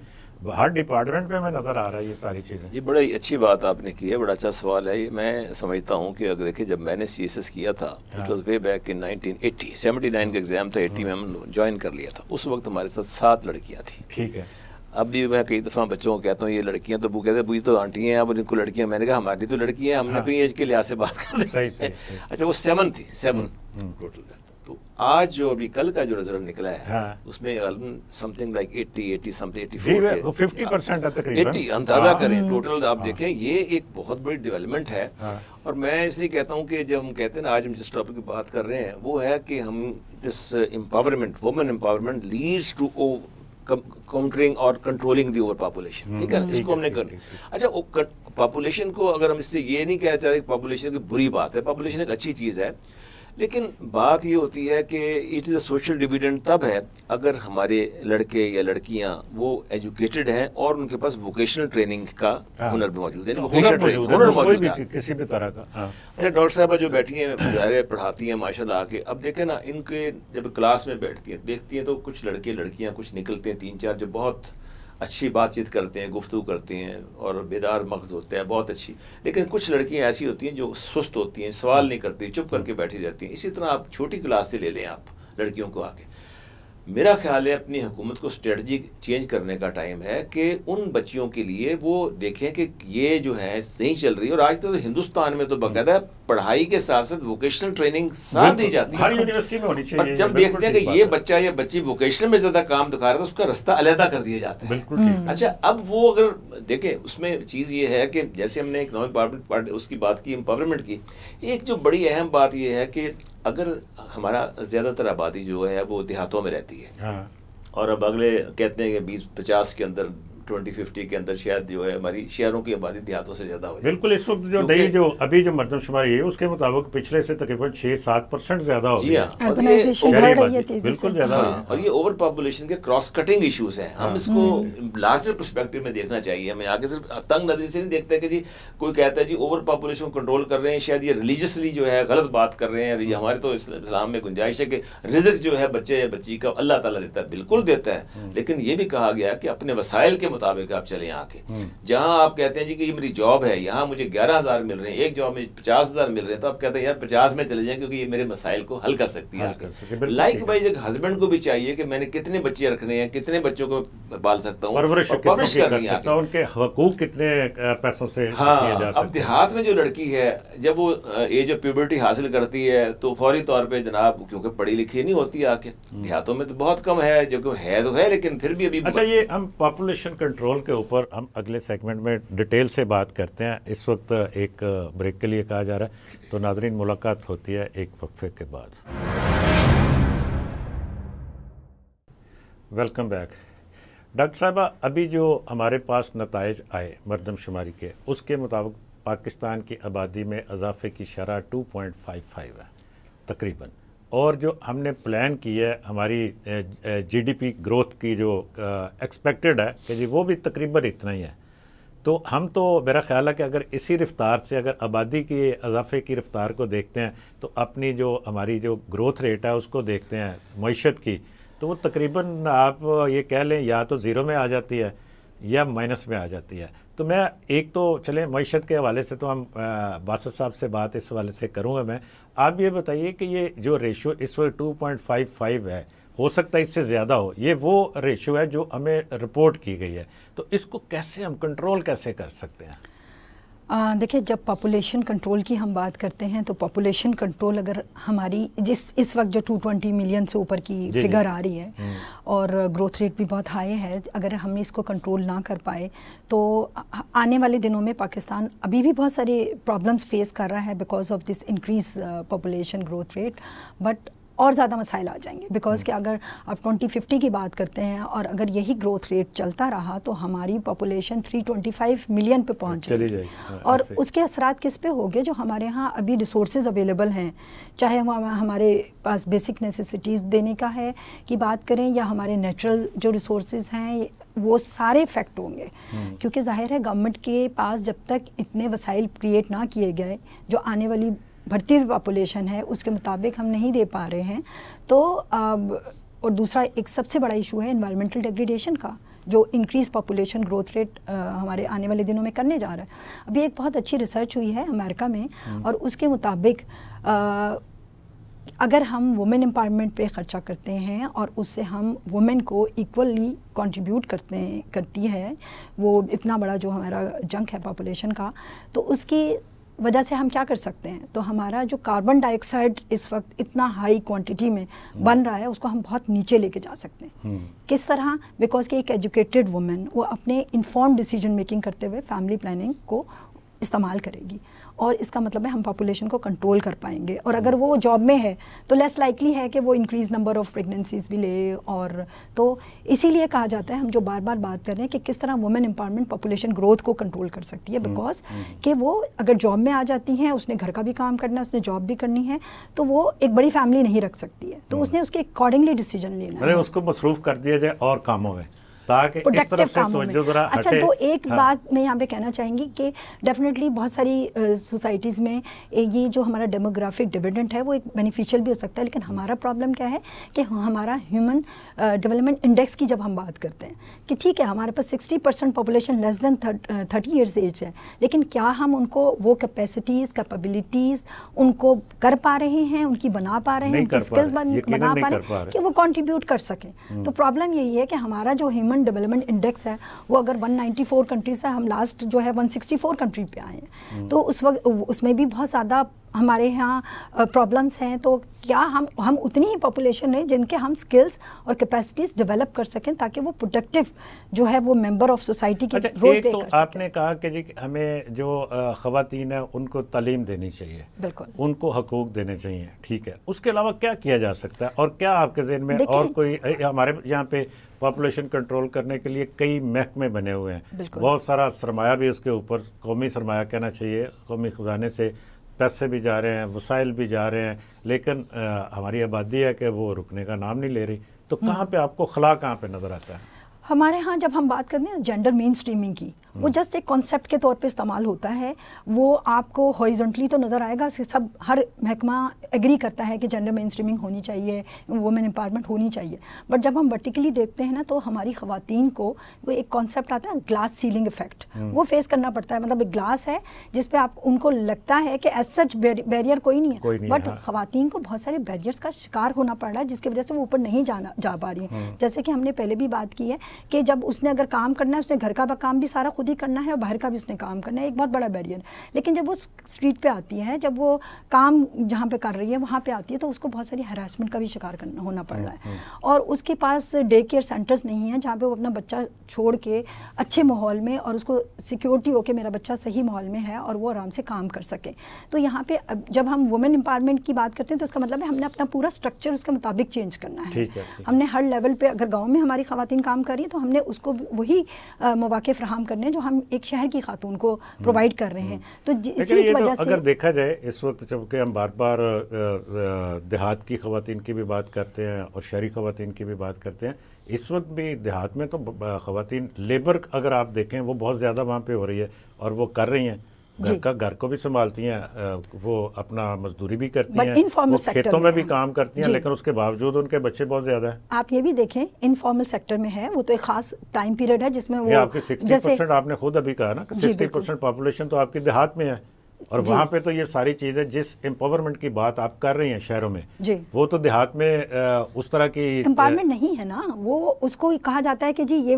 ہر ڈپارٹمنٹ میں ہمیں نظر آ رہا ہے یہ ساری چیزیں. یہ بڑی اچھی بات آپ نے کی ہے, بڑا اچھا سوال ہے. یہ میں سمجھتا ہوں کہ اگر دیکھیں جب میں نے سی ایس ایس کیا تھا, it was way back in 1980, 79 کا ایگزام تھا, 80 میں ہم جوائن کر لیا تھا. اس وقت ہمارے ساتھ 7 لڑکیاں تھیں. ٹھیک ہے. اب بھی میں کئی دفعہ بچوں کو کہتا ہوں یہ لڑکیاں, تو وہ کہتے ہیں تو آنٹی ہیں, اب ان کو لڑکیاں. میں نے کہا ہماری تو لڑکیاں ہیں, ہم نے اپنی ایج کے لحاظ سے بات کر رہے ہیں. اچھا وہ 7 تھی, 7 ٹوٹل. تو آج جو ابھی کل کا جو رزلٹ نکلا ہے اس میں some thing like 80 some thing 50% تقریباً 80 اندازہ کریں ٹوٹل. آپ دیکھیں یہ ایک بہت بڑی ڈیولپمنٹ ہے. اور میں اس لیے کہتا ہوں کہ جب ہم کہتے ہیں نا آج ہم جس ٹاپک کی بات کر رہے ہیں وہ ہے کہ ہم this empowerment, women empowerment leads to countering اور کنٹرولنگ دی اوور پاپولیشن. ٹھیک ہے, اس کو ہم نے کر. اچھا پاپولیشن کو اگر ہم اس سے یہ نہیں کہنا چاہتے کہ پاپولیشن کی بری بات ہے, پاپولیشن ایک اچھی چیز ہے, لیکن بات یہ ہوتی ہے کہ it is a social dividend تب ہے اگر ہمارے لڑکے یا لڑکیاں وہ ایجوکیٹڈ ہیں اور ان کے پاس ووکیشنل ٹریننگ کا ہنر بھی موجود ہے, ہنر موجود ہے کسی بھی طرح کا. اچھا ڈاکٹر صاحبہ جو بیٹھی ہیں ظاہر پڑھاتی ہیں ماشاء اللہ کے, اب دیکھیں نا ان کے جب کلاس میں بیٹھتی ہیں دیکھتی ہیں تو کچھ لڑکے لڑکیاں کچھ نکلتے ہیں 3-4 جو بہت اچھی بات چیت کرتے ہیں, گفتگو کرتے ہیں اور بیدار مغز ہوتے ہیں, بہت اچھی. لیکن کچھ لڑکیاں ایسی ہوتی ہیں جو سست ہوتی ہیں, سوال نہیں کرتی, چپ کر کے بیٹھی رہتی ہیں. اسی طرح آپ چھوٹی کلاس سے لے لیں آپ لڑکیوں کو آ کے, میرا خیال ہے اپنی حکومت کو اسٹریٹجی چینج کرنے کا ٹائم ہے کہ ان بچیوں کے لیے وہ دیکھیں کہ یہ جو ہے نہیں چل رہی. اور آج تو ہندوستان میں تو باقاعدہ پڑھائی کے ساتھ ساتھ ووکیشنل ٹریننگ ساتھ دی جاتی ہے. ہر یونیورسٹی میں ہونی چاہیے. جب دیکھتے ہیں کہ یہ بچہ یا بچی ووکیشنل میں زیادہ کام دکھا رہا ہے تو اس کا رستہ علیحدہ کر دیا جاتا ہے. بالکل ٹھیک. اچھا اب وہ اگر دیکھیں اس میں چیز یہ ہے کہ جیسے ہم نے اکنامک اس کی بات کی امپاورمنٹ کی, ایک جو بڑی اہم بات یہ ہے کہ اگر ہمارا زیادہ تر آبادی جو ہے وہ دیہاتوں میں رہتی ہے, اور اب اگلے کہتے ہیں کہ 20-50 کے اندر 2050 کے اندر شاید جو ہے ہماری شہروں کی آبادی دیہاتوں سے زیادہ ہو جائے. بالکل اس وقت جو نئی جو ابھی جو مردم شماری ہے اس کے مطابق پچھلے سے تقریباً 6-7% زیادہ ہو گیا. بالکل زیادہ. اور یہ اوور پاپولیشن کے کراس کٹنگ ایشوز ہیں. ہم اس کو لارجر پرسپیکٹو میں دیکھنا چاہیے. ہمیں آگے صرف تنگ نظری سے نہیں دیکھتے کہ جی کوئی کہتا ہے جی اوور پاپولیشن کو کنٹرول کر رہے ہیں, شاید یہ ریلیجسلی جو ہے غلط بات کر رہے ہیں. ہمارے تو اسلام میں گنجائش ہے کہ رزق جو ہے بچے یا بچی کا اللہ تعالیٰ دیتا ہے, بالکل دیتا ہے, لیکن یہ بھی کہا گیا کہ اپنے وسائل کے مطابق آپ چلیں. آ کے جہاں آپ کہتے ہیں جی کہ یہ میری جاب ہے, یہاں مجھے 11,000 مل رہے ہیں, ایک جاب میں 50,000 مل رہے ہیں, تو آپ کہتے ہیں یار 50 میں چلے جائیں کیونکہ یہ میرے مسائل کو حل کر سکتی ہے. لائک وائز ایک ہسبینڈ کو بھی چاہیے کہ میں نے کتنے بچے رکھنے ہیں, کتنے بچوں کو پال سکتا ہوں, پرورش کرنی ہے, ان کے حقوق کتنے پیسوں سے کیے جا سکتے ہیں. اب دیہات میں جو لڑکی ہے جب وہ ایج آف پیوبرٹی حاصل کرتی ہے تو فوری طور پہ جناب کیونکہ پڑھی لکھی نہیں ہوتی, آ کے دیہاتوں میں تو بہت کم ہے, جو کہ ہے تو ہے لیکن پھر بھی ابھی. اچھا یہ ہم پاپولیشن کنٹرول کے اوپر ہم اگلے سیگمنٹ میں ڈیٹیل سے بات کرتے ہیں. اس وقت ایک بریک کے لیے کہا جا رہا ہے, تو ناظرین ملاقات ہوتی ہے ایک وقفے کے بعد. Welcome back. ڈاکٹر صاحبہ ابھی جو ہمارے پاس نتائج آئے مردم شماری کے, اس کے مطابق پاکستان کی آبادی میں اضافے کی شرح 2.55 ہے تقریباً, اور جو ہم نے پلان کی ہے ہماری جی ڈی پی گروتھ کی جو ایکسپیکٹڈ ہے کہ جی وہ بھی تقریباً اتنا ہی ہے. تو ہم تو میرا خیال ہے کہ اگر اسی رفتار سے اگر آبادی کے اضافے کی رفتار کو دیکھتے ہیں تو اپنی جو ہماری جو گروتھ ریٹ ہے اس کو دیکھتے ہیں معیشت کی, تو وہ تقریباً آپ یہ کہہ لیں یا تو زیرو میں آ جاتی ہے یا مائنس میں آ جاتی ہے. تو میں ایک تو چلیں معیشت کے حوالے سے تو ہم باسط صاحب سے بات اس حوالے سے کروں گا میں. آپ یہ بتائیے کہ یہ جو ریشو اس وقت 2.55 ہے, ہو سکتا ہے اس سے زیادہ ہو, یہ وہ ریشو ہے جو ہمیں رپورٹ کی گئی ہے, تو اس کو کیسے ہم کنٹرول کیسے کر سکتے ہیں؟ دیکھیں جب پاپولیشن کنٹرول کی ہم بات کرتے ہیں تو پاپولیشن کنٹرول اگر ہماری اس وقت جو 220 ملین سے اوپر کی فگر آ رہی ہے اور گروتھ ریٹ بھی بہت ہائی ہے, اگر ہم اس کو کنٹرول نہ کر پائے تو آنے والے دنوں میں پاکستان ابھی بھی بہت سارے پرابلمس فیس کر رہا ہے because of this increase population growth rate, but اور زیادہ مسائل آ جائیں گے بیکاز کہ اگر آپ 2050 کی بات کرتے ہیں اور اگر یہی گروتھ ریٹ چلتا رہا تو ہماری پاپولیشن 325 ملین پہ پہنچ جائے گی. اور اس کے اثرات کس پہ ہوگے؟ جو ہمارے ہاں ابھی ریسورسز اویلیبل ہیں, چاہے ہمارے پاس بیسک نیسیسٹیز دینے کا ہے کی بات کریں یا ہمارے نیچرل جو ریسورسز ہیں, وہ سارے افیکٹ ہوں گے. کیونکہ ظاہر ہے گورنمنٹ کے پاس جب تک اتنے وسائل کریٹ نہ کیے گئے جو آنے والی بڑھتی ہوئی پاپولیشن ہے اس کے مطابق ہم نہیں دے پا رہے ہیں. تو اور دوسرا ایک سب سے بڑا ایشو ہے انوائرمنٹل ڈیگریڈیشن کا, جو انکریز پاپولیشن گروتھ ریٹ ہمارے آنے والے دنوں میں کرنے جا رہا ہے. ابھی ایک بہت اچھی ریسرچ ہوئی ہے امریکہ میں, اور اس کے مطابق اگر ہم وومن امپاورمنٹ پہ خرچہ کرتے ہیں اور اس سے ہم وومن کو ایکولی کنٹریبیوٹ کرتی ہے وہ اتنا بڑا جو ہمارا جنک ہے پاپولیشن کا, تو اس کی وجہ سے ہم کیا کر سکتے ہیں؟ تو ہمارا جو کاربن ڈائی آکسائڈ اس وقت اتنا ہائی کوانٹٹی میں بن رہا ہے اس کو ہم بہت نیچے لے کے جا سکتے ہیں. کس طرح؟ بیکاز کہ ایک ایجوکیٹڈ وومن وہ اپنے انفارم ڈیسیجن میکنگ کرتے ہوئے فیملی پلاننگ کو استعمال کرے گی, اور اس کا مطلب ہے ہم پاپولیشن کو کنٹرول کر پائیں گے. اور اگر وہ جاب میں ہے تو لیس لائکلی ہے کہ وہ انکریز نمبر آف پریگننسیز بھی لے. اور تو اسی لیے کہا جاتا ہے, ہم جو بار بار بات کر رہے ہیں کہ کس طرح وومن امپاورمنٹ پاپولیشن گروتھ کو کنٹرول کر سکتی ہے, بیکاز کہ وہ اگر جاب میں آ جاتی ہیں, اس نے گھر کا بھی کام کرنا ہے, اس نے جاب بھی کرنی ہے, تو وہ ایک بڑی فیملی نہیں رکھ سکتی ہے, تو اس نے اس کے اکارڈنگلی ڈیسیجن لینا ہے. اس کو مصروف کر دیا جائے اور کاموں میں. تاکہ اس طرف سے توجہ ذرا ہٹے. اچھا تو ایک بات میں یہاں پہ کہنا چاہیں گی کہ ڈیفینیٹلی بہت ساری سوسائٹیز میں یہ جو ہمارا ڈیموگرافک ڈویڈنٹ ہے وہ ایک بینیفیشیل بھی ہو سکتا ہے، لیکن ہمارا پرابلم کیا ہے کہ ہمارا ہیومن ڈیولپمنٹ انڈیکس کی جب ہم بات کرتے ہیں کہ ٹھیک ہے ہمارے پاس 60% پاپولیشن لیس دین 30 ایئرز ایج ہے، لیکن کیا ہم ان کو وہ کیپیسٹیز کیپیبلٹیز ان کو کر پا رہے ہیں، ان کی بنا پا رہے ہیں، ان کی اسکلز بنا پا رہے ہیں کہ وہ کنٹریبیوٹ کر سکیں. تو پرابلم یہی ہے کہ ہمارا جو ہیومن ڈیولپمنٹ انڈیکس ہے وہ اگر 194 کنٹریز ہے، ہم لاسٹ جو ہے 164 کنٹری پہ آئے ہیں، تو اس وقت اس میں بھی بہت زیادہ ہمارے یہاں پرابلمس ہیں. تو کیا ہم اتنی ہی پاپولیشن ہے جن کے ہم سکلز اور کیپیسٹیز ڈیولپ کر سکیں تاکہ وہ پروڈکٹیو جو ہے وہ ممبر آف سوسائٹی کی رول پلے کر سکیں. آپ نے کہا کہ جی ہمیں جو خواتین ہیں ان کو تعلیم دینی چاہیے، بالکل ان کو حقوق دینے چاہیے، ٹھیک ہے. اس کے علاوہ کیا کیا جا سکتا ہے اور کیا آپ کے ذہن میں اور کوئی؟ ہمارے یہاں پہ پاپولیشن کنٹرول کرنے کے لیے کئی محکمے بنے ہوئے ہیں، بہت سارا سرمایہ بھی اس کے اوپر، قومی سرمایہ کہنا چاہیے، قومی خزانے سے پیسے بھی جا رہے ہیں، وسائل بھی جا رہے ہیں، لیکن ہماری آبادی ہے کہ وہ رکنے کا نام نہیں لے رہی. تو کہاں پہ آپ کو خلا کہاں پہ نظر آتا ہے؟ ہمارے ہاں جب ہم بات کرتے ہیں جینڈر مین سٹریمنگ کی، وہ جسٹ ایک کانسیپٹ کے طور پہ استعمال ہوتا ہے. وہ آپ کو ہاریزونٹلی تو نظر آئے گا، سب ہر محکمہ ایگری کرتا ہے کہ جینڈر مین سٹریمنگ ہونی چاہیے، وومن امپاورمنٹ ہونی چاہیے. بٹ جب ہم ورٹیکلی دیکھتے ہیں نا تو ہماری خواتین کو وہ ایک کانسیپٹ آتا ہے گلاس سیلنگ افیکٹ، وہ فیس کرنا پڑتا ہے. مطلب ایک گلاس ہے جس پہ آپ ان کو لگتا ہے کہ ایز سچ بیریئر کوئی نہیں ہے، بٹ خواتین کو بہت سارے بیریئرس کا شکار ہونا پڑ رہا ہے جس کی وجہ سے وہ اوپر نہیں جا پا رہی ہیں. جیسے کہ ہم نے پہلے بھی بات کی ہے کہ جب اس نے اگر کام کرنا ہے، اس نے گھر کا کام بھی سارا خود ہی کرنا ہے اور باہر کا بھی اس نے کام کرنا ہے، ایک بہت بڑا بیریئر. لیکن جب وہ اسٹریٹ پہ آتی ہے، جب وہ کام جہاں پہ کر رہی ہے وہاں پہ آتی ہے تو اس کو بہت ساری ہراسمنٹ کا بھی شکار ہونا پڑ رہا ہے. اور اس کے پاس ڈے کیئر سینٹرز نہیں ہیں جہاں پہ وہ اپنا بچہ چھوڑ کے اچھے ماحول میں اور اس کو سیکیورٹی ہو کہ میرا بچہ صحیح ماحول میں ہے اور وہ آرام سے کام کر سکے. تو یہاں پہ جب ہم وومن امپاورمنٹ کی بات کرتے ہیں تو اس کا مطلب ہے ہم نے اپنا پورا اسٹرکچر اس کے مطابق چینج کرنا ہے. ہم نے ہر لیول پہ، اگر گاؤں میں ہماری خواتین کام کر رہی ہیں تو ہم نے اس کو وہی مواقع فراہم کرنے جو ہم ایک شہر کی خاتون کو پرووائڈ کر رہے ہیں. تو اسی وجہ سے اگر دیکھا جائے اس وقت جبکہ ہم بار بار دیہات کی خواتین کی بھی بات کرتے ہیں اور شہری خواتین کی بھی بات کرتے ہیں، اس وقت بھی دیہات میں تو خواتین لیبر اگر آپ دیکھیں وہ بہت زیادہ وہاں پہ ہو رہی ہے اور وہ کر رہی ہیں، گھر کو بھی سنبھالتی ہیں، وہ اپنا مزدوری بھی کرتی ہیں، وہ کھیتوں میں بھی کام کرتی ہیں، لیکن اس کے باوجود ان کے بچے بہت زیادہ ہیں. آپ یہ بھی دیکھیں انفارمل سیکٹر میں ہے، وہ تو ایک خاص ٹائم پیریڈ ہے جس میں وہ آپ کی 60% آپ نے خود ابھی کہا نا کہ 60% پاپولیشن تو آپ کی دیہات میں ہے، اور وہاں پہ تو یہ ساری چیزیں جس امپاورمنٹ کی بات آپ کر رہی ہیں شہروں میں، وہ تو دیہات میں اس طرح کی امپاورمنٹ نہیں ہے نا. وہ اس کو کہا جاتا ہے کہ جی یہ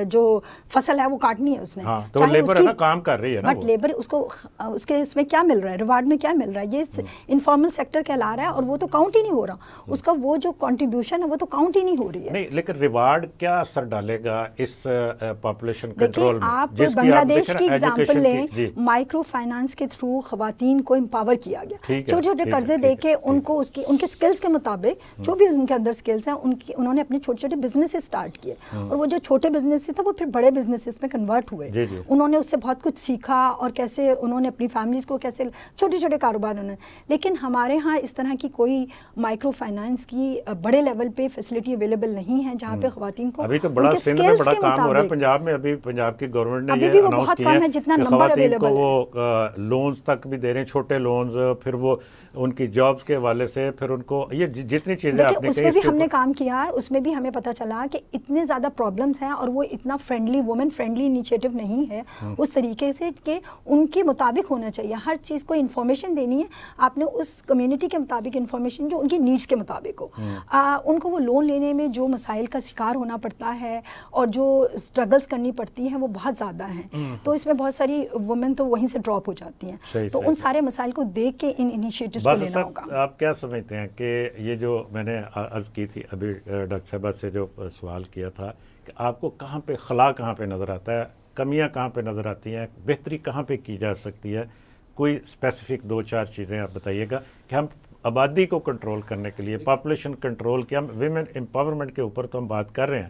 جو فصل ہے وہ کاٹنی ہے اس نے، تو وہ لیبر ہے نا، کام کر رہی ہے نا. بٹ لیبر اس کو اس کے اس میں کیا مل رہا ہے، ریوارڈ میں کیا مل رہا ہے، یہ انفارمل سیکٹر کہلا رہا ہے اور وہ تو کاؤنٹ ہی نہیں ہو رہا. اس کا وہ جو کنٹریبیوشن ہے وہ تو کاؤنٹ ہی نہیں ہو رہی ہے. نہیں، لیکن ریوارڈ کیا اثر ڈالے گا اس پاپولیشن کنٹرول میں؟ آپ بنگلہ دیش کی ایگزامپل لیں، مائکرو فائنانس کے تھرو خواتین کو امپاور کیا گیا، چھوٹے چھوٹے قرضے دے کے ان کو ان کے سکلز کے مطابق جو بھی ان کے اندر سکلز ہیں انہوں نے اپنے چھوٹے چھوٹے بزنس اسٹارٹ کیے، اور وہ جو چھوٹے بزنس تھے وہ پھر بڑے بزنسز میں کنورٹ ہوئے. انہوں نے اس سے بہت کچھ سیکھا اور کیسے انہوں نے اپنی فیملیز کو کیسے چھوٹے چھوٹے کاروبار انہوں نے. لیکن ہمارے ہاں اس طرح کی کوئی مائکرو فائنانس کی بڑے لیول پہ فیسلٹی اویلیبل نہیں ہے جہاں پہ خواتین کو ابھی تو بڑا سندھ میں بڑا کام ہو رہا ہے. پنجاب میں ابھی پنجاب کی گورنمنٹ نے یہ اناؤنس کیا ہے کہ خواتین کو وہ لونز تک بھی دے رہے ہیں، چھوٹے لونز، پھر وہ ان کی جابز کے حوالے سے، پھر ان کو یہ جتنی چیزیں آپ نے اس میں بھی ہم نے کام کیا ہے، اس میں بھی ہمیں پتہ چلا کہ اتنے زیادہ پرابلمس ہیں اور وہ اتنا فرینڈلی وومن فرینڈلی انیشیٹو نہیں ہے اس طریقے سے کہ ان کے مطابق ہونا چاہیے. ہر چیز کو انفارمیشن دینی ہے، آپ نے اس کمیونٹی کے مطابق انفارمیشن جو ان کی نیڈس کے مطابق ہو. ان کو وہ لون لینے میں جو مسائل کا شکار ہونا پڑتا ہے اور جو اسٹرگلس کرنی پڑتی ہیں وہ بہت زیادہ ہیں. تو اس میں بہت ساری وومن تو وہیں سے ڈراپ ہو جاتی ہیں. تو ان سارے مسائل کو دیکھ کے ان انیشیٹوز کو لینا ہوگا. آپ کیا سمجھتے ہیں کہ یہ جو میں نے عرض کی تھی ابھی ڈاکٹر صاحبہ سے جو سوال کیا تھا کہ آپ کو کہاں پہ خلا کہاں پہ نظر آتا ہے، کمیاں کہاں پہ نظر آتی ہیں، بہتری کہاں پہ کی جا سکتی ہے، کوئی اسپیسیفک 2-4 چیزیں آپ بتائیے گا کہ ہم آبادی کو کنٹرول کرنے کے لیے، پاپولیشن کنٹرول کی، ہم ویمن امپاورمنٹ کے اوپر تو ہم بات کر رہے ہیں،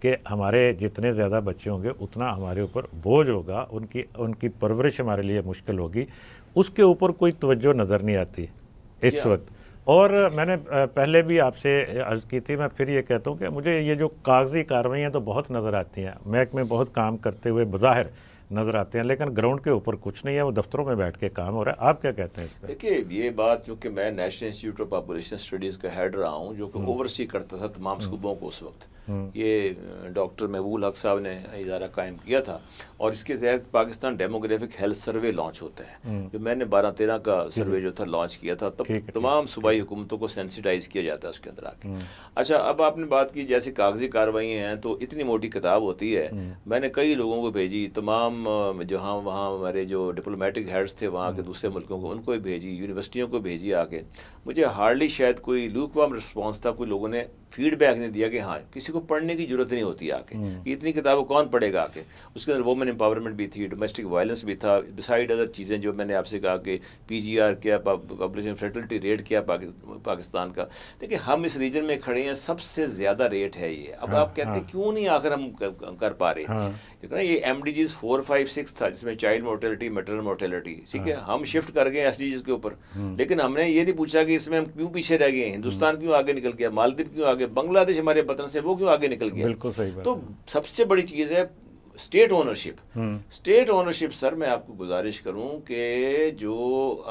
کہ ہمارے جتنے زیادہ بچے ہوں گے اتنا ہمارے اوپر بوجھ ہوگا، ان کی پرورش ہمارے لیے مشکل ہوگی، اس کے اوپر کوئی توجہ نظر نہیں آتی اس وقت۔ اور میں نے پہلے بھی آپ سے عرض کی تھی، میں پھر یہ کہتا ہوں کہ مجھے یہ جو کاغذی کارروائیاں تو بہت نظر آتی ہیں، محکمے بہت کام کرتے ہوئے بظاہر نظر آتے ہیں، لیکن گراؤنڈ کے اوپر کچھ نہیں ہے، وہ دفتروں میں بیٹھ کے کام ہو رہا ہے۔ آپ کیا کہتے ہیں اس پہ؟ دیکھیے یہ بات، چونکہ میں national institute of population studies کا ہیڈ رہا ہوں، جو کہ اوورسی کرتا تھا تمام صوبوں کو اس وقت، یہ ڈاکٹر محبوب الحق صاحب نے ادارہ قائم کیا تھا، اور اس کے تحت Pakistan demographic health survey launch ہوتا ہے، جو میں نے 12-13 کا سروے جو تھا لانچ کیا تھا، تب تمام صوبائی حکومتوں کو سینسیٹائز کیا جاتا ہے اس کے اندر آ کے۔ اچھا، اب آپ نے بات کی جیسے کاغذی کارروائیاں ہیں، تو اتنی موٹی کتاب ہوتی ہے، میں نے کئی لوگوں کو بھیجی، تمام جہاں وہاں ہمارے جو ڈپلومیٹک ہیڈز تھے وہاں کے دوسرے ملکوں کو، ان کو بھی بھیجی، یونیورسٹیوں کو بھیجی آ کے۔ مجھے ہارڈلی شاید کوئی لوک وارم رسپانس تھا، کوئی لوگوں نے فیڈ بیک نہیں دیا کہ ہاں کسی کو پڑھنے کی ضرورت نہیں ہوتی آ کے، اتنی کتابیں کون پڑھے گا آ کے۔ اس کے اندر وومن امپاورمنٹ بھی تھی، ڈومیسٹک وائلنس بھی تھا، بسائڈ ادر چیزیں جو میں نے آپ سے کہا کہ PGR کیا، پاپولیشن فرٹیلٹی ریٹ کیا پاکستان کا۔ دیکھیں ہم اس ریجن میں کھڑے ہیں، سب سے زیادہ ریٹ ہے یہ۔ اب آپ کہتے ہیں کیوں نہیں آخر ہم کر پا رہے؟ یہ MDGs 4, 5, 6 تھا، جس میں چائلڈ مورٹیلٹی، میٹرنل مورٹیلٹی، ٹھیک ہے، ہم شفٹ کر گئے SDGs کے اوپر، لیکن ہم نے یہ نہیں پوچھا کہ اس میں ہم کیوں پیچھے رہ گئے ہیں، ہندوستان کیوں آگے نکل گیا، مالدیپ کیوں آگے، بنگلہ دیش ہمارے وطن سے وہ کیوں آگے نکل گیا۔ بالکل صحیح بات۔ تو سب سے بڑی چیز ہے اسٹیٹ اونرشپ۔ اسٹیٹ اونرشپ سر، میں آپ کو گزارش کروں کہ جو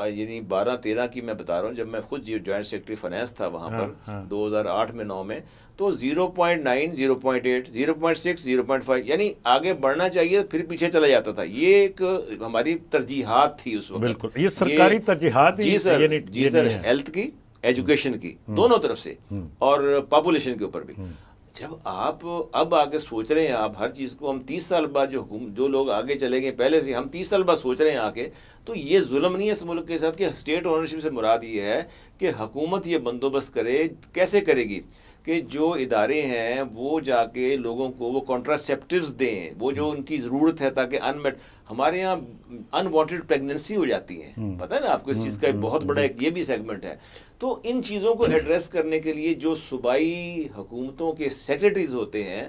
یعنی 12-13 کی میں بتا رہا ہوں، جب میں خود جوائنٹ سیکرٹری فائنانس تھا وہاں پر 2008 میں 9 میں، تو 0.9، 0.8، 0.6، 0.5، یعنی آگے بڑھنا چاہیے پھر پیچھے چلا جاتا تھا۔ یہ ایک ہماری ترجیحات تھی اس وقت۔ بالکل، یہ سرکاری ترجیحات۔ جی سر، ہیلتھ کی، ایجوکیشن کی، دونوں طرف سے، اور پاپولیشن کے اوپر بھی۔ جب آپ اب آگے سوچ رہے ہیں، آپ ہر چیز کو، ہم 30 سال بعد جو لوگ آگے چلے گئے پہلے سے، ہم 30 سال بعد سوچ رہے ہیں آگے، تو یہ ظلم نہیں ہے اس ملک کے ساتھ کہ اسٹیٹ اونرشپ سے مراد یہ ہے کہ حکومت یہ بندوبست کرے، کیسے کرے گی کہ جو ادارے ہیں وہ جا کے لوگوں کو وہ کانٹراسیپٹیوز دیں، وہ جو ان کی ضرورت ہے، تاکہ ہمارے یہاں انوانٹیڈ پریگننسی ہو جاتی ہیں، پتہ ہے نا آپ کو، اس چیز کا ایک بہت بڑا ایک یہ بھی سیگمنٹ ہے۔ تو ان چیزوں کو ایڈریس کرنے کے لیے جو صوبائی حکومتوں کے سیکرٹریز ہوتے ہیں،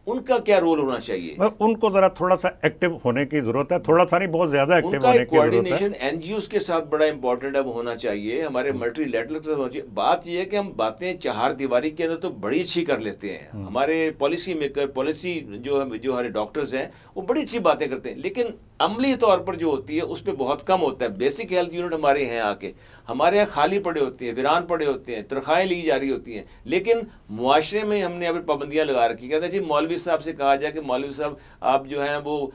ان کا کیا رول ہونا چاہیے؟ ان کو ذرا تھوڑا سا ایکٹیو ہونے کی ضرورت ہے، تھوڑا سا نہیں، بہت زیادہ ایکٹیو ہونے کی ضرورت ہے۔ کوارڈینیشن NGOs کے ساتھ بڑا امپورٹنٹ اب ہونا چاہیے، ہمارے ملٹی لیٹرل کے ساتھ ہونا چاہیے۔ بات یہ ہے کہ ہم باتیں چہار دیواری کے اندر تو بڑی اچھی کر لیتے ہیں، ہمارے پالیسی میکر، پالیسی جو ہمارے ڈاکٹرز ہیں وہ بڑی اچھی باتیں کرتے ہیں، لیکن عملی طور پر جو ہوتی ہے اس پہ بہت کم ہوتا ہے۔ بیسک ہیلتھ یونٹ ہمارے ہیں آ کے، ہمارے یہاں خالی پڑے ہوتے ہیں، ویران پڑے ہوتے ہیں، تنخواہیں لی جا رہی ہوتی ہیں، لیکن معاشرے میں ہم نے اب پابندیاں لگا رکھی۔ کہتے ہیں جی مولوی صاحب سے کہا جائے کہ مولوی صاحب آپ جو ہیں وہ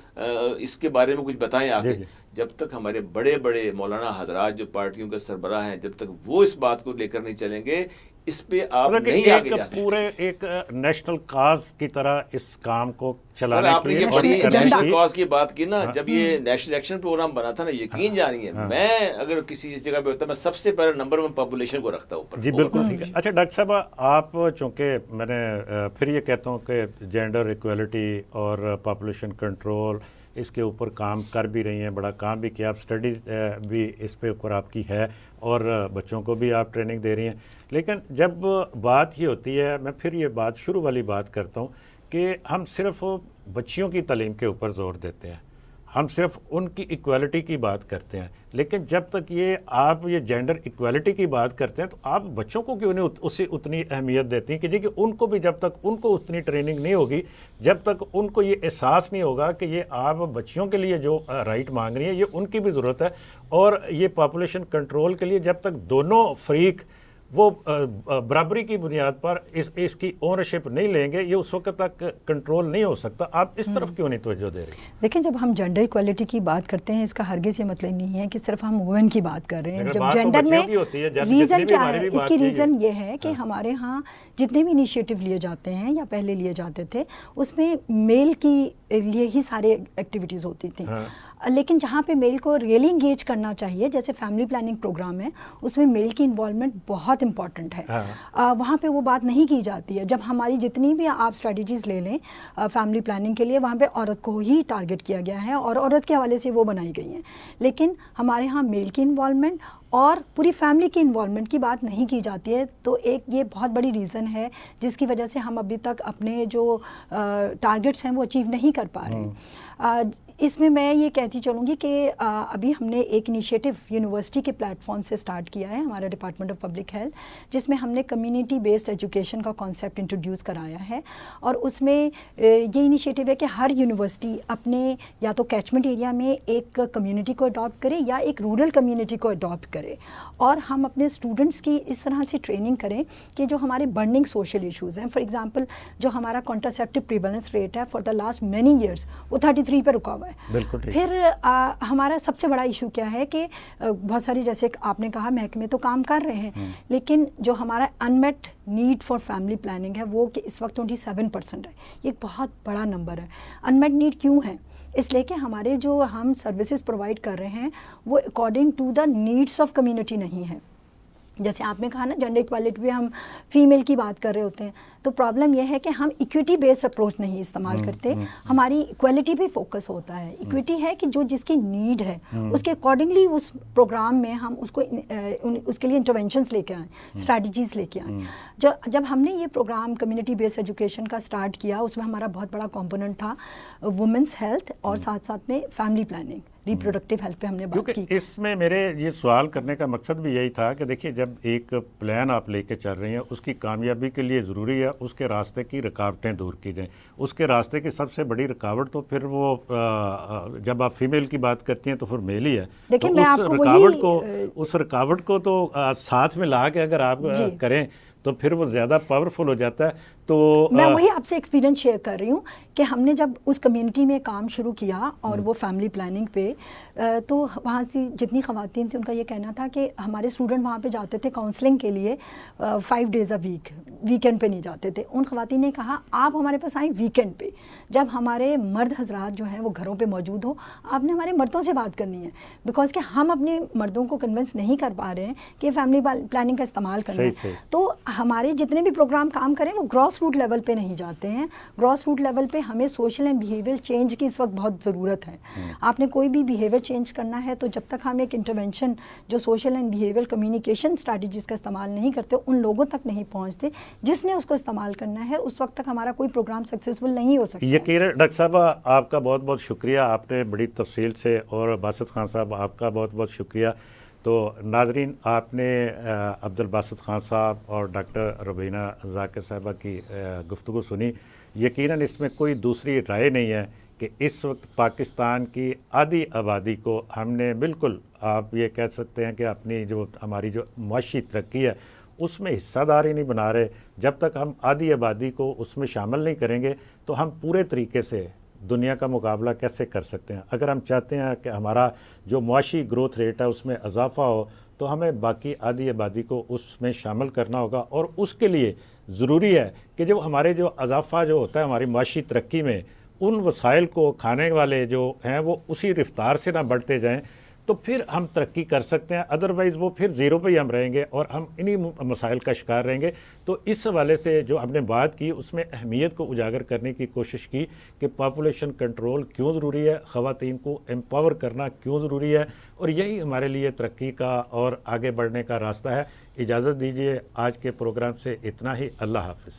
اس کے بارے میں کچھ بتائیں آگے۔ جب تک ہمارے بڑے بڑے مولانا حضرات جو پارٹیوں کے سربراہ ہیں، جب تک وہ اس بات کو لے کر نہیں چلیں گے، اس پہ آپ نہیں آگے جا سکتے۔ پورے ایک نیشنل کاز کی طرح اس کام کو چلانے آپ نے یہ بڑی نیشنل کاز کی بات کی نا، جب یہ نیشنل ایکشن پروگرام بنا تھا نا، یقین جانیے میں اگر کسی جگہ پہ ہوتا میں سب سے پہلے نمبر 1 پاپولیشن کو رکھتا ہوں اوپر۔ جی بالکل ٹھیک ہے۔ اچھا ڈاکٹر صاحب، آپ چونکہ میں نے پھر یہ کہتا ہوں کہ جینڈر ایکویلٹی اور پاپولیشن کنٹرول اس کے اوپر کام کر بھی رہی ہیں، بڑا کام بھی کیا، آپ اسٹڈی بھی اس پہ اوپر آپ کی ہے، اور بچوں کو بھی آپ ٹریننگ دے رہی ہیں، لیکن جب بات یہ ہوتی ہے، میں پھر یہ بات شروع والی بات کرتا ہوں کہ ہم صرف بچیوں کی تعلیم کے اوپر زور دیتے ہیں، ہم صرف ان کی ایکویلٹی کی بات کرتے ہیں، لیکن جب تک آپ یہ جینڈر ایکویلٹی کی بات کرتے ہیں تو آپ بچوں کو کیوں نہیں اسے اتنی اہمیت دیتی ہیں کہ جی کہ ان کو بھی جب تک ان کو اتنی ٹریننگ نہیں ہوگی، جب تک ان کو یہ احساس نہیں ہوگا کہ یہ آپ بچیوں کے لیے جو رائٹ مانگ رہی ہیں یہ ان کی بھی ضرورت ہے، اور یہ پاپولیشن کنٹرول کے لیے جب تک دونوں فریق وہ برابری کی بنیاد پر اس کی اونرشپ نہیں لیں گے، یہ اس وقت تک کنٹرول نہیں ہو سکتا۔ آپ اس طرف کیوں نہیں توجہ دے رہی؟ دیکھیں جب ہم جینڈر ایکویلٹی کی بات کرتے ہیں، اس کا ہرگز یہ مطلب نہیں ہے کہ صرف ہم وومن کی بات کر رہے ہیں۔ جب جینڈر میں ریزن کیا ہے، اس کی ریزن یہ ہے کہ ہمارے ہاں جتنے بھی انیشیٹو لیے جاتے ہیں یا پہلے لیے جاتے تھے، اس میں میل کی لیے ہی سارے ایکٹیویٹیز ہوتی تھیں۔ لیکن جہاں پہ میل کو ریئلی انگیج کرنا چاہیے، جیسے فیملی پلاننگ پروگرام ہے، اس میں میل کی انوالومنٹ بہت امپورٹنٹ ہے. وہاں پہ وہ بات نہیں کی جاتی ہے. جب ہماری جتنی بھی آپ اسٹریٹجیز لے لیں فیملی پلاننگ کے لیے، وہاں پہ عورت کو ہی ٹارگٹ کیا گیا ہے اور عورت کے حوالے سے وہ بنائی گئی ہیں. لیکن ہمارے ہاں میل کی انوالومنٹ اور پوری فیملی کی انوالومنٹ کی بات نہیں کی جاتی ہے. تو ایک یہ بہت بڑی ریزن ہے جس کی وجہ سے ہم ابھی تک اپنے جو ٹارگٹس ہیں وہ اچیو نہیں کر پا رہے ہیں. اس میں یہ کہتی چلوں گی کہ ابھی ہم نے ایک انیشیٹو یونیورسٹی کے پلیٹ فارم سے سٹارٹ کیا ہے، ہمارا ڈپارٹمنٹ آف پبلک ہیلتھ، جس میں ہم نے کمیونٹی بیسڈ ایجوکیشن کا کانسیپٹ انٹروڈیوس کرایا ہے. اور اس میں یہ انیشیٹو ہے کہ ہر یونیورسٹی اپنے یا تو کیچمنٹ ایریا میں ایک کمیونٹی کو اڈاپٹ کرے یا ایک رورل کمیونٹی کو اڈاپٹ کرے، اور ہم اپنے اسٹوڈنٹس کی اس طرح سے ٹریننگ کریں کہ جو ہمارے برننگ سوشل ایشوز ہیں، فار ایگزامپل جو ہمارا کانٹراسیپٹیو پریویلنس ریٹ ہے for the last many years وہ 33 پہ رکا ہوا ہے. پھر ہمارا سب سے بڑا ایشو کیا ہے کہ بہت ساری، جیسے آپ نے کہا محکمے تو کام کر رہے ہیں، لیکن جو ہمارا inanimate need for family planning ہے وہ کہ اس وقت 27% ہے. یہ ایک بہت بڑا نمبر ہے. انمیٹ نیڈ کیوں ہے؟ اس لیے کہ ہمارے جو ہم سروسز پرووائڈ کر رہے ہیں وہ according to the needs of community نہیں ہے. جیسے آپ نے کہا نا جینڈر ایکوالٹی پہ ہم فیمیل کی بات کر رہے ہوتے ہیں، تو پرابلم یہ ہے کہ ہم ایکویٹی بیسڈ اپروچ نہیں استعمال کرتے. ہماری ایکویلٹی پہ فوکس ہوتا ہے. ایکویٹی ہے کہ جو جس کی نیڈ ہے اس کے اکارڈنگلی اس پروگرام میں ہم اس کو اس کے لیے انٹرونشنس لے کے آئیں، اسٹریٹجیز لے کے آئیں. جب ہم نے یہ پروگرام کمیونٹی بیسڈ ایجوکیشن کا سٹارٹ کیا، اس میں ہمارا بہت بڑا کمپوننٹ تھا وومنس ہیلتھ اور ساتھ ساتھ میں فیملی پلاننگ، ریپروڈکٹیو ہیلتھ پہ ہم نے بات کی. اس میں میرے یہ سوال کرنے کا مقصد بھی یہی تھا کہ دیکھیے جب ایک پلان آپ لے کے چل رہی ہیں، اس کی کامیابی کے لیے ضروری ہے اس کے راستے کی رکاوٹیں دور کی جائیں. اس کے راستے کی سب سے بڑی رکاوٹ تو پھر وہ جب آپ فیمیل کی بات کرتی ہیں تو پھر میل ہی ہے. دیکھیں میں آپ کو اس رکاوٹ کو تو ساتھ میں لا کے اگر آپ کریں تو پھر وہ زیادہ پاورفل ہو جاتا ہے. تو میں وہی آپ سے ایکسپیرینس شیئر کر رہی ہوں کہ ہم نے جب اس کمیونٹی میں کام شروع کیا اور وہ فیملی پلاننگ پہ، تو وہاں سے جتنی خواتین تھیں ان کا یہ کہنا تھا کہ ہمارے اسٹوڈنٹ وہاں پہ جاتے تھے کاؤنسلنگ کے لیے 5 days a week، ویکینڈ پہ نہیں جاتے تھے. ان خواتین نے کہا آپ ہمارے پاس آئیں ویکینڈ پہ، جب ہمارے مرد حضرات جو ہیں وہ گھروں پہ موجود ہو، آپ نے ہمارے مردوں سے بات کرنی ہے، بیکاز کہ ہم اپنے مردوں کو کنونس نہیں کر پا رہے ہیں کہ فیملی پلاننگ کا استعمال کرنا ہے. تو ہمارے جتنے بھی پروگرام کام کریں وہ گراس روٹ لیول پہ نہیں جاتے ہیں. گراس روٹ لیول پہ ہمیں سوشل اینڈ بیہیویئر چینج کی اس وقت بہت ضرورت ہے. آپ نے کوئی بھی بیہیویئر چینج کرنا ہے تو جب تک ہم ایک انٹرونشن جو social and behaviour communication strategies کا استعمال نہیں کرتے، ان لوگوں تک نہیں پہنچتے جس نے اس کو استعمال کرنا ہے، اس وقت تک ہمارا کوئی پروگرام سکسیزفل نہیں ہو سکتا. یقیناً ڈاکٹر صاحبہ آپ کا بہت بہت شکریہ، آپ نے بڑی تفصیل سے، اور باسط خان صاحب آپ کا بہت بہت شکریہ. تو ناظرین، آپ نے عبدالباسط خان صاحب اور ڈاکٹر ربینہ ذاکر صاحبہ کی گفتگو سنی. یقیناً اس میں کوئی دوسری رائے نہیں ہے کہ اس وقت پاکستان کی آدھی آبادی کو ہم نے بالکل، آپ یہ کہہ سکتے ہیں کہ اپنی جو ہماری جو معاشی ترقی ہے اس میں حصہ دار ہی نہیں بنا رہے. جب تک ہم آدھی آبادی کو اس میں شامل نہیں کریں گے تو ہم پورے طریقے سے دنیا کا مقابلہ کیسے کر سکتے ہیں. اگر ہم چاہتے ہیں کہ ہمارا جو معاشی گروتھ ریٹ ہے اس میں اضافہ ہو تو ہمیں باقی آدھی آبادی کو اس میں شامل کرنا ہوگا. اور اس کے لیے ضروری ہے کہ جو ہمارے جو اضافہ جو ہوتا ہے ہماری معاشی ترقی میں، ان وسائل کو کھانے والے جو ہیں وہ اسی رفتار سے نہ بڑھتے جائیں تو پھر ہم ترقی کر سکتے ہیں. ادروائز وہ پھر زیرو پہ ہی ہم رہیں گے اور ہم انہی مسائل کا شکار رہیں گے. تو اس حوالے سے جو ہم نے بات کی اس میں اہمیت کو اجاگر کرنے کی کوشش کی کہ پاپولیشن کنٹرول کیوں ضروری ہے، خواتین کو امپاور کرنا کیوں ضروری ہے، اور یہی ہمارے لیے ترقی کا اور آگے بڑھنے کا راستہ ہے. اجازت دیجیے، آج کے پروگرام سے اتنا ہی. اللہ حافظ.